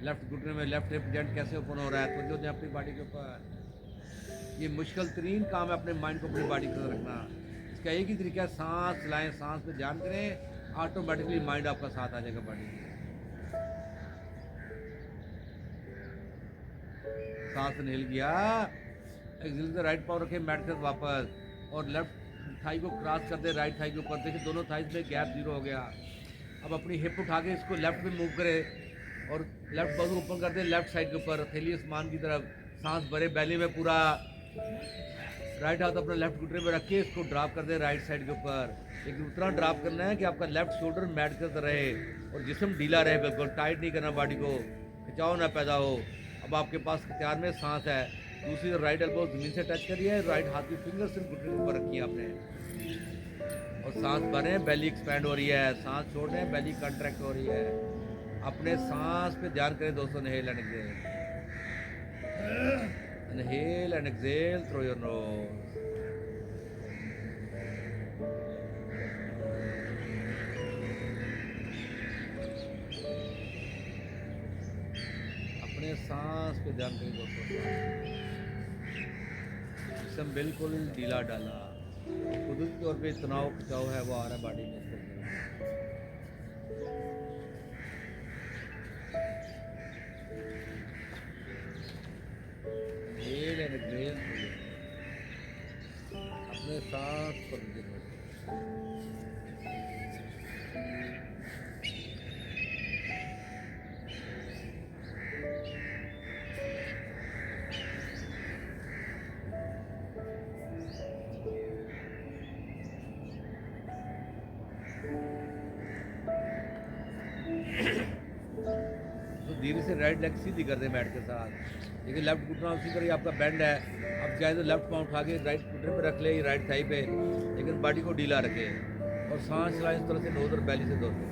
लेफ्ट घुटने में लेफ्ट हिप जॉइंट कैसे ओपन हो रहा है, तो जो दें अपनी बॉडी के ऊपर। ये मुश्किल तरीन काम है अपने माइंड को अपनी बॉडी के साथ रखना। इसका एक ही तरीका है, सांस चलाएं, सांस पे ध्यान करें, ऑटोमेटिकली माइंड आपका साथ आ जाएगा बॉडी के। सांस इनहेल किया, एक्सहेल से राइट पाँव रखें मैट के साथ वापस, और लेफ्ट थाई को क्रॉस कर दे राइट थाई के ऊपर। देखिए दोनों थाइज में गैप जीरो हो गया। अब अपनी हिप उठा के इसको लेफ्ट में मूव करें, और लेफ्ट बाजू ओपन कर दे लेफ्ट साइड के ऊपर, हथेली आसमान की तरफ, सांस भरे बेली में पूरा। राइट हाथ अपना लेफ्ट घुटने में रख के इसको ड्रॉप कर दे राइट साइड के ऊपर। लेकिन उतना ड्रॉप करना है कि आपका लेफ्ट शोल्डर मैट के अंदर रहे, और जिस्म ढीला रहे, बिल्कुल टाइट नहीं करना बॉडी को, खिंचाव ना पैदा हो। अब आपके पास इख्तियार में सांस है, दूसरी राइट एल्बो जमीन से टच करिए, राइट हाथ की फिंगर सिर्फ घुटने के ऊपर रखी है आपने, और सांस भरें, बेली एक्सपैंड हो रही है, सांस छोड़ रहे हैं, बेली कंट्रैक्ट हो रही है। अपने सांस पे ध्यान करें दोस्तों। Inhale and exhale, inhale and exhale through your knows. अपने सांस पे ध्यान करें दोस्तों। जिस्म बिल्कुल ढीला डाला, कुदरती तौर पे तनाव खिंचाव है वो आ रहा है बॉडी में। अपने सांस पर धीरे से राइट लेग सीधी कर दे मैट के साथ। देखिए लेफ्ट घुटना उसी तरह ही आपका बेंड है। अब चाहे तो लेफ्ट पाँव उठा के राइट घुटने पे रख ले, राइट थाई पे, लेकिन बॉडी को ढीला रखे, और सांस चलाएं इस तरह से नोज और बेली से दोस्तों।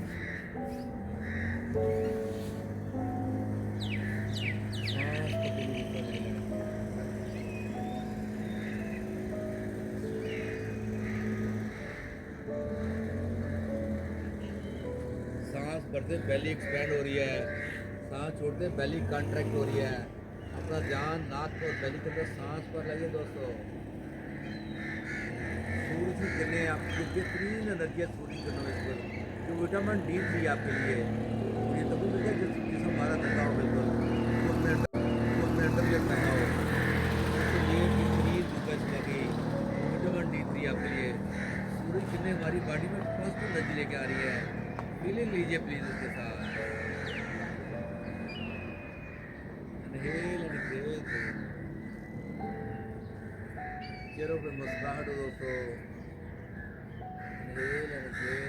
भरते बेली एक्सपेंड हो रही है, सांस छोड़ते बेली कॉन्ट्रैक्ट हो रही है। अपना ध्यान नाक और बेली के अंदर सांस पर लाइए दोस्तों। सूरज की किरणें आपकी बेहतरीन एनर्जी है सूरज की किरणों में, इस पर जो विटामिन डी थ्री आपके लिए, और ये तभी मिलता है जिसम हमारा ठंडा हो बिल्कुल, वो अपने अंदर भी ठंडा हो। तो ये बेहतरीन धूप है सुबह की, विटामिन डी थ्री आपके लिए। सूरज किरणें हमारी बॉडी में पॉजिटिव एनर्जी लेके आ रही है। फीलिंग लीजिए प्लीज इसके साथ। Inhale and exhale. चेहरों पे मुस्कुराहट हो दोस्तों। Inhale and exhale.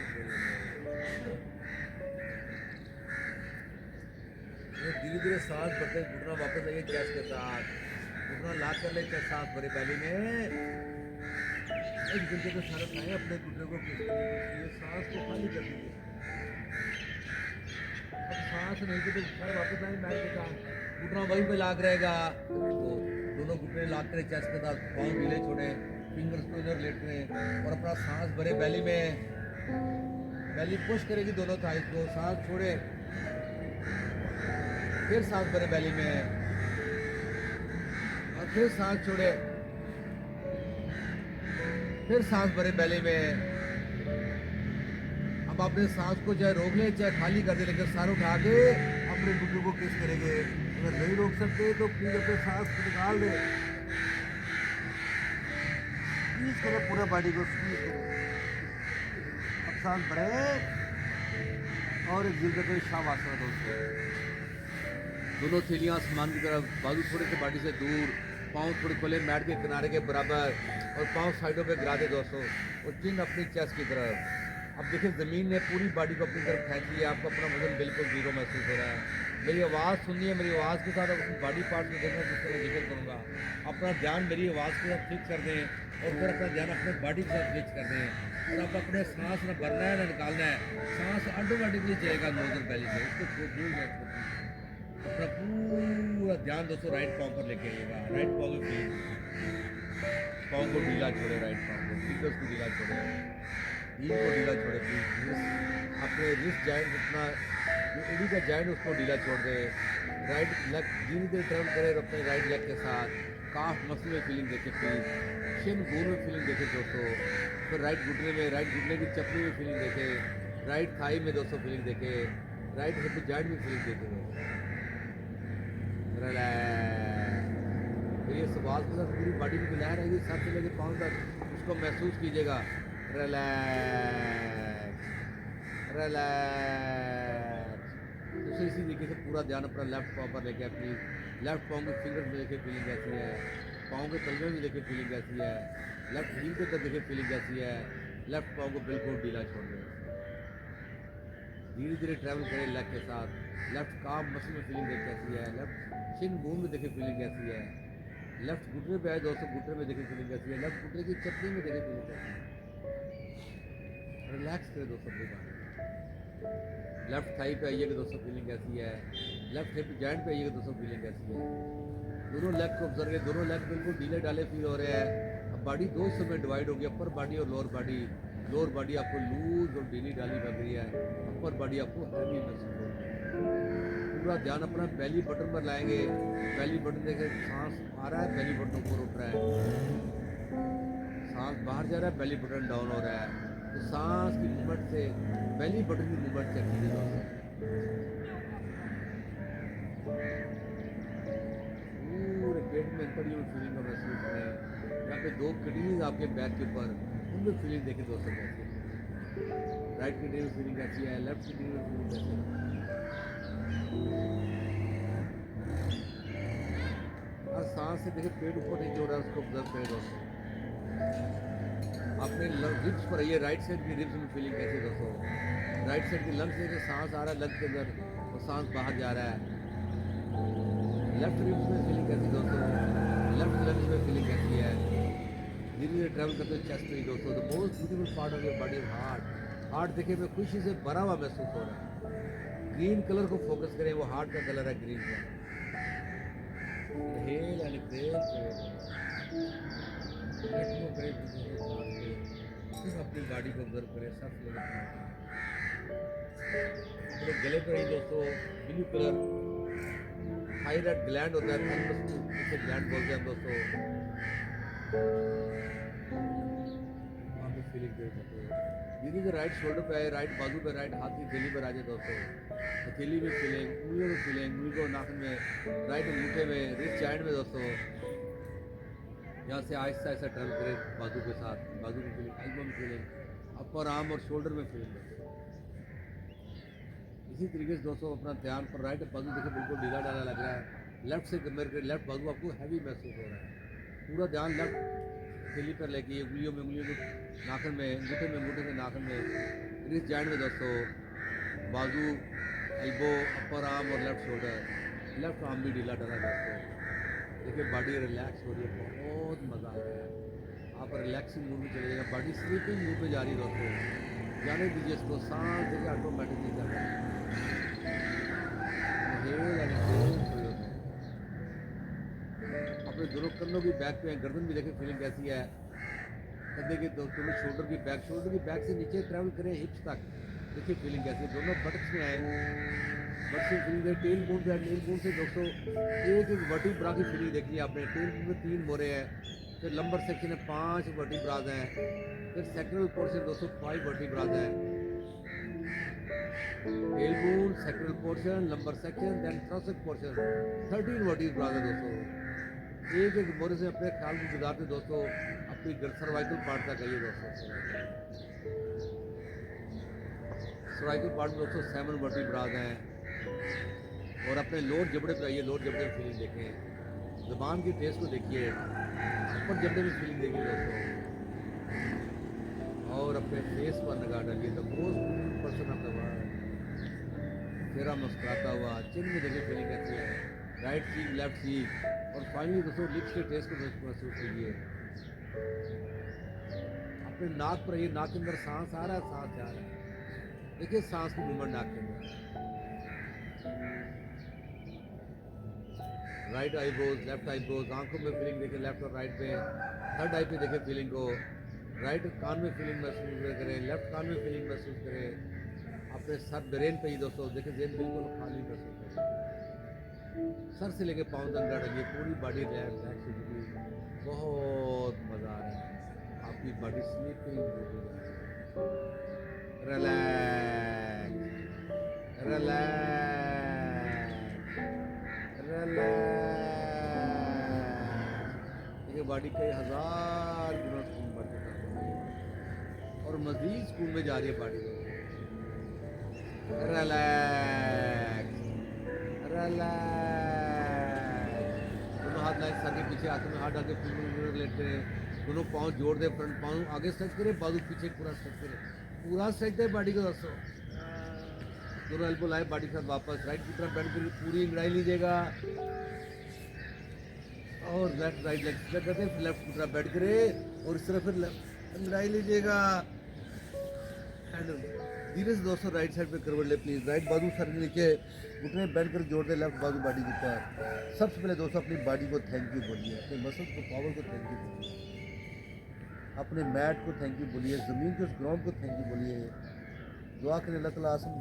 धीरे धीरे सांस भरते घुटना वापस आइए चेस्ट के साथ, घुटना लाक कर ले चेस्ट सांस भरे बैली में। एक घंटे को सारा खाएं अपने घुटने को किस करिए, सांस को खाली कर दीजिए। अब सांस नहीं तो सर वापस आए बैठ के साथ, घुटना वहीं पे लाक रहेगा। तो दोनों घुटने लाक करें चेस्ट के साथ, पाँव ढीले छोड़े, फिंगर्स को इधर लेट करें और अपना सांस भरे बैली में। बैली पुश करेगी दोनों थाइस को, सांस छोड़े, फिर सांस भरे बैली में और फिर सांस छोड़े, फिर सांस भरे बैली में। अब अपने सांस को चाहे रोक ले चाहे खाली कर दे, लेकिन सार उठा के अपने घुटनों को किस करेंगे। अगर नहीं रोक सकते तो प्लीज अपने सांस को निकाल दे, स्क्वीज करें पूरे बॉडी को, स्क्वीज करें। अब सांस भरे और एक दिल को शाबाश दोस्तों। दोनों थैलियाँ आसमान की तरफ, बाजू थोड़े से बॉडी से दूर, पाँव थोड़े खुले मैट के किनारे के बराबर और पाँव साइडों पे गिरा दे दोस्तों, और चिन अपनी चेस्ट की तरफ। अब देखिए ज़मीन ने पूरी बॉडी को अपनी तरफ खींच लिया, आपको अपना वजन बिल्कुल जीरो महसूस हो रहा है। मेरी आवाज़ सुनिए, मेरी आवाज़ के साथ अपनी बॉडी पार्ट में देखना जिस तरह जिक्र करूँगा, अपना ध्यान मेरी आवाज़ के साथ फिक्स कर दें और फिर अपना ध्यान अपने बॉडी के साथ फिक्स कर दें। और आप अपने सांस ना भरना है ना निकालना है, सांस ऑटोमेटिकली चलेगा नोजल बैली से, इसको भूल जाए। अपना पूरा ध्यान दोस्तों राइट पाँव पर लेके आइएगा, राइट पाँव में फील, पाँव को ढीला छोड़े, राइट पाँव को, फिंगर्स को ढीला छोड़े, हील को ढीला छोड़े प्लीज। अपने रिस्ट जॉइंट अपना जो एडी का जॉइंट उसको ढीला छोड़ दे। राइट लेग धीरे धीरे टर्न करें अपने राइट लेग के साथ, काफ मसल में फीलिंग देखे प्लीज, शिन बोन में फीलिंग देखे दोस्तों, फिर राइट घुटने में, राइट घुटने की चपली में फीलिंग देखे, राइट थाई में दोस्तों फीलिंग देखे, राइट हिप जॉइंट में फीलिंग देखे। रिलैक्स। फिर ये सवाल के साथ पूरी बॉडी में लहर आएगी, सर से लेकर पाँव तक, उसको महसूस कीजिएगा। Relax relax. दूसरी इसी तरीके से पूरा ध्यान अपना लेफ्ट पाँव पर लेके, अपनी लेफ्ट पाँव के फिंगर्स में देखे फीलिंग कैसी है, पाँव के तलवे में देखे फीलिंग कैसी है, लेफ्ट हील के अंदर देखे फीलिंग कैसी है। लेफ्ट पाँव को बिल्कुल ढीला छोड़ दें, धीरे धीरे ट्रैवल करें लेग के साथ। लेफ्ट काफ मसल में फीलिंग देख कैसी है, लेफ्ट शिन बोन में देखे फीलिंग कैसी है, लेफ्ट घुटने पे आए दोस्तों, घुटने में देखे फीलिंग कैसी है, लेफ्ट घुटने की चपली में देखे फीलिंग कैसी है। रिलैक्स करें दोस्तों अपनी बात। लेफ्ट थाई पे आइएगा दोस्तों, फीलिंग कैसी है, लेफ्ट हिप जॉइंट पे आइएगा दोस्तों, फीलिंग कैसी है। दोनों लेग को ऑब्जर्व करें, दोनों लेग बिल्कुल ढीले डाले फील हो रहे हैं। अब बॉडी दो हिस्सों में डिवाइड होगी, अपर बॉडी और लोअर बॉडी। लोअर बॉडी आपको लूज और ढीली डाली लग रही है, अपर बॉडी आपको हैवी महसूस हो रही है। पूरा ध्यान अपना बेली बटन पर लाएंगे, बेली बटन देखें, सांस आ रहा है, बेली बटन ऊपर उठ रहा है, सांस बाहर जा रहा है, बेली बटन डाउन हो रहा है। तो सांस की मूवमेंट से बेली बटन की मूवमेंट चेक कीजिए दोस्तों। पूरे पेट में अंदर ये फीलिंग का महसूस करें। यहाँ पे दो किडनीज आपके बैक के ऊपर, उनमें फीलिंग देखें दोस्तों कैसी है। राइट किडनी में फीलिंग कैसी है, लेफ्ट किडनी में फीलिंग कैसी है। और सांस से देखिए पेट ऊपर नीचे हो रहा है, उसको ऑब्जर्व करें दोस्तों। अपने रिब्स पर आइए, राइट साइड की रिब्स में फीलिंग कैसी है दोस्तों। राइट साइड की लंग्स से सांस आ रहा है लंग्स के अंदर और सांस बाहर जा रहा है। लेफ्ट रिब्स में फीलिंग कैसी दोस्तों, लेफ्ट लंग्स में फीलिंग कैसी है। धीरे धीरे ट्रैवल करते हुए चेस्ट में दोस्तों, the most beautiful part of your body heart. Heart देखिए मैं खुशी से भरा हुआ महसूस हो रहा है। ग्रीन कलर को फोकस करें, वो हार्ट का कलर है ग्रीन का। Inhale and exhale, let go करें, फिर अपनी बॉडी को ऑब्जर्व करें, सांस लेकर अपने गले पर ही दोस्तों ब्लू कलर थायराइड ग्लैंड होता है, थैलेमस को इसे ग्लैंड बोलते हैं दोस्तों। वहाँ पे फीलिंग दे दोस्तों, धीरे धीरे राइट शोल्डर पे आए, राइट बाजू पे, राइट हाथ की थैली पर आ जाए दोस्तों। हथेली में फीलिंग, उंगलियों में फीलिंग, उंगली को नाखून में, राइट अंगूठे में, रिस्ट जॉइंट में दोस्तों। यहाँ से आहिस्ता आहिस्ता टर्न करें बाजू के साथ, बाजू में फीलिंग, एल्बो में फीलिंग, अपर आर्म और शोल्डर में फीलिंग दोस्तों। इसी तरीके से दोस्तों अपना ध्यान पर राइट बाजू देखिए बिल्कुल ढीला ढाला लग रहा है, लेफ्ट से कंपेयर करें, लेफ्ट बाजू आपको हैवी महसूस हो रहा है। पूरा ध्यान लेफ्ट थैली पर लेके उंगलियों में, उंगलियों को नाखून में, अंगूठे में, अंगूठे में नाखून में, रिस्ट जॉइंट में दोस्तों, बाजू, एल्बो, अपर आर्म और लेफ्ट शोल्डर, लेफ्ट आर्म भी ढीला ढाला दोस्तों। देखिए बॉडी रिलैक्स हो रही है, बहुत मज़ा आ रहा है। आप रिलैक्सिंग मूड में चले जाएगा, बॉडी स्लीपिंग मूड में जा रही है दोस्तों। जाने दीजिए इसको, सांस देखिए ऑटोमेटिकली चल रहा है। अपने दोनों कंधों की बैक पे, गर्दन भी देखें फीलिंग कैसी है। कंधे के दोनों शोल्डर की बैक से नीचे ट्रैवल करें हिप्स तक, देखिए फीलिंग कैसी है। दोनों बटक्स में आए, बट्स में फीलिंग है, टेल बोन पे, टेल बोन से दोस्तों एक एक वर्टिब्रा की फीलिंग देखी है आपने। टेल बोन में 3 मोरे हैं, फिर लंबर सेक्शन में 5 वर्टिब्राज हैं, फिर सेक्रल पोर्शन दोस्तों 5 वर्टिब्राज हैं। Tail bone, sacral portion, lumbar section, then thoracic portion, 13 vertebrae है दोस्तों। एक एक मोरे से अपने ख्याल को गुजारते दोस्तों अपनी सर्वाइकल पार्ट तक आइए दोस्तों। सर्वाइकल पार्ट में दोस्तों 7 वर्टिब्राज हैं। और अपने लोअर जबड़े पर आइए, लोअर जबड़े में फीलिंग देखें, ज़बान की टेस्ट को देखिए, अपर जबड़े में फीलिंग देखिए दोस्तों। और अपने फेस पर निगाह डालिए, the most beautiful person of the world, चेहरा मुस्कुराता हुआ, चिन में देखिए फीलिंग कैसी है, राइट चीक, लेफ्ट चीक, और फाइनली दोस्तों लिप्स के टेस्ट को महसूस कीजिए। अपने नाक पर आइए, नाक के अंदर सांस आ रहा है, सांस जा रहा है, देखिए सांस की मूवमेंट नाक के अंदर। राइट आईब्रोज, लेफ्ट आईब्रोज, आंखों में फीलिंग देखें लेफ्ट और राइट पे, थर्ड आई पे देखें फीलिंग को, राइट कान में फीलिंग महसूस करें, लेफ्ट कान में फीलिंग महसूस करें। अपने सर ब्रेन पे ही दोस्तों देखें, ब्रेन बिल्कुल खाली महसूस करें, सर से लेके पाँव तक डालिए, पूरी बॉडी रिलैक्स हो चुकी, बहुत मज़ा आ रहा है, आपकी बॉडी स्लीपिंग रिलैक्स रिलैक्स देखिए बॉडी कई हज़ार गुना सुकून बढ़ चुका है और मज़ीद सुकून में जा रही है बॉडी। रिलैक्स रिलैक्स, दोनों हाथ लाए सर के पीछे, हाथों में हाथ डाल के रिलेट करें, दोनों पाँव जोड़ दे, फ्रंट पाँव आगे स्ट्रेच करें, बाजू पीछे पूरा स्ट्रेच करें, पूरा स्ट्रेच दे बॉडी को दोस्तों। दोनों एल्बो लाए बॉडी के साथ वापस, राइट की तरफ बेंड करके पूरी इंगड़ाई लीजिएगा और लेफ्ट राइट लेग स्ट्रेच करते हैं, फिर लेफ्ट की तरफ बेंड करें और इस तरह फिर इंगड़ाई लीजिएगा। धीरे से दोस्तों राइट साइड पे करवट ले प्लीज, राइट बाजू सर के नीचे घुटने बेंड कर जोड़ दे, लेफ्ट बाजू बॉडी के ऊपर। सबसे पहले दोस्तों अपनी बॉडी को थैंक यू बोलिए, अपने मसल्स को, पावर को थैंक यू बोलिए, अपने मैट को थैंक यू बोलिए, ज़मीन के उस ग्राउंड को थैंक यू बोलिए। दुआ करें अल्लाह ताला आसम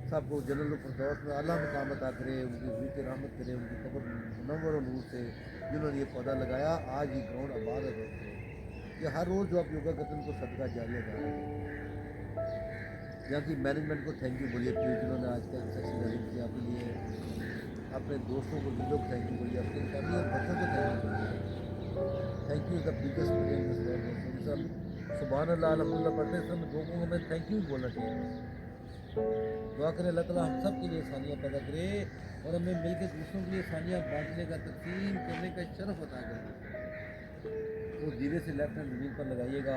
साहब को जन्नतुल फिरदौस में आला मकाम अता करे, उनकी रूह की रहमत करे, उनकी कब्र मुनव्वर और नूर से जिन्होंने ये पौधा लगाया। आज ये ग्राउंड आबाद है दोस्तों, ये हर रोज़ जो आप योगा करते हैं उनको सदका जारिया जा रहा है। यहाँ की मैनेजमेंट को थैंक यू बोलिए प्लीज़, जिन्होंने आज का सेशन अरेंज किया आपके लिए। अपने दोस्तों को, लीडरों को थैंक यू बोलिए, अपने फैमिली और बच्चों को थैंक यू बोलिए। Thank you is the biggest prayer in this world दोस्तों। जैसे हम सुभान अल्लाह अल्हम्दुलिल्लाह पढ़ते हैं, सब लोगों को हमें थैंक यू बोलना चाहिए। दुआ करें अल्लाह ताला हम सब के लिए आसानियाँ पैदा करे और हमें मिलकर दूसरों के लिए आसानियाँ बांटने का, तकसीम करने का शरफ अता करे। तो धीरे से लेफ्ट हैंड ज़मीन पर लगाइएगा,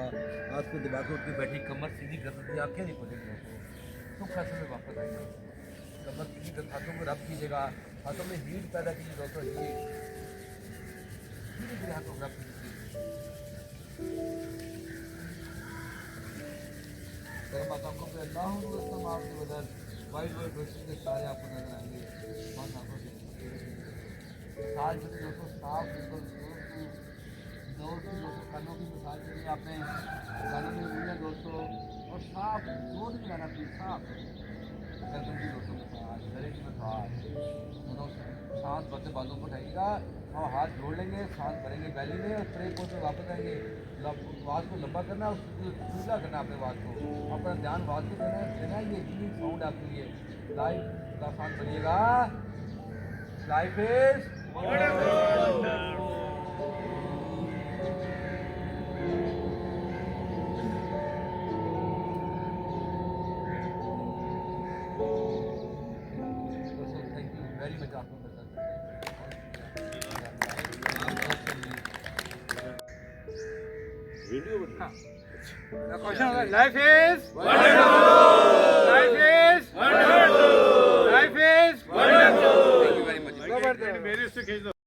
हाथ को दबा के उठ के बैठी, कमर सीधी कर दीजिए, आँखें नहीं खोलेंगे सुख हासिल में वापस आएगा। कमर सीधी कर, हाथों को रब कीजिएगा, हाथों में हीट पैदा कीजिए दोस्तों, हीट धीरे धीरे हाथों को रब कीजिए। गर्म आंखों पे अल्लाह आपके बदल वाइट वाइट रोशनी के सारे आपको नजर आएंगे। बंद आंखों से मसाज में दोस्तों साफ बिल्कुल दोस्तों कानों की मसाज के लिए आपने कानों में उंगलियां दोस्तों और साफ जोर से चलाना प्लीज साफ गर्दन की रोटों के साथ गले की मसाज दोनों सांस भरते बाजू को उठाइएगा और हाथ जोड़ लेंगे सांस भरेंगे बैली में और प्रे पोज में वापस आएंगे आवाज़ को लंबा करना और सीधा करना अपने आवाज़ को अपना ध्यान आवाज़ को देना ये यूनिक साउंड आपके लिए लाइफ का सांस भरिएगा life is thank you very much आपको The question was, life is wonderful. Life is wonderful. Life is wonderful. Thank you very much.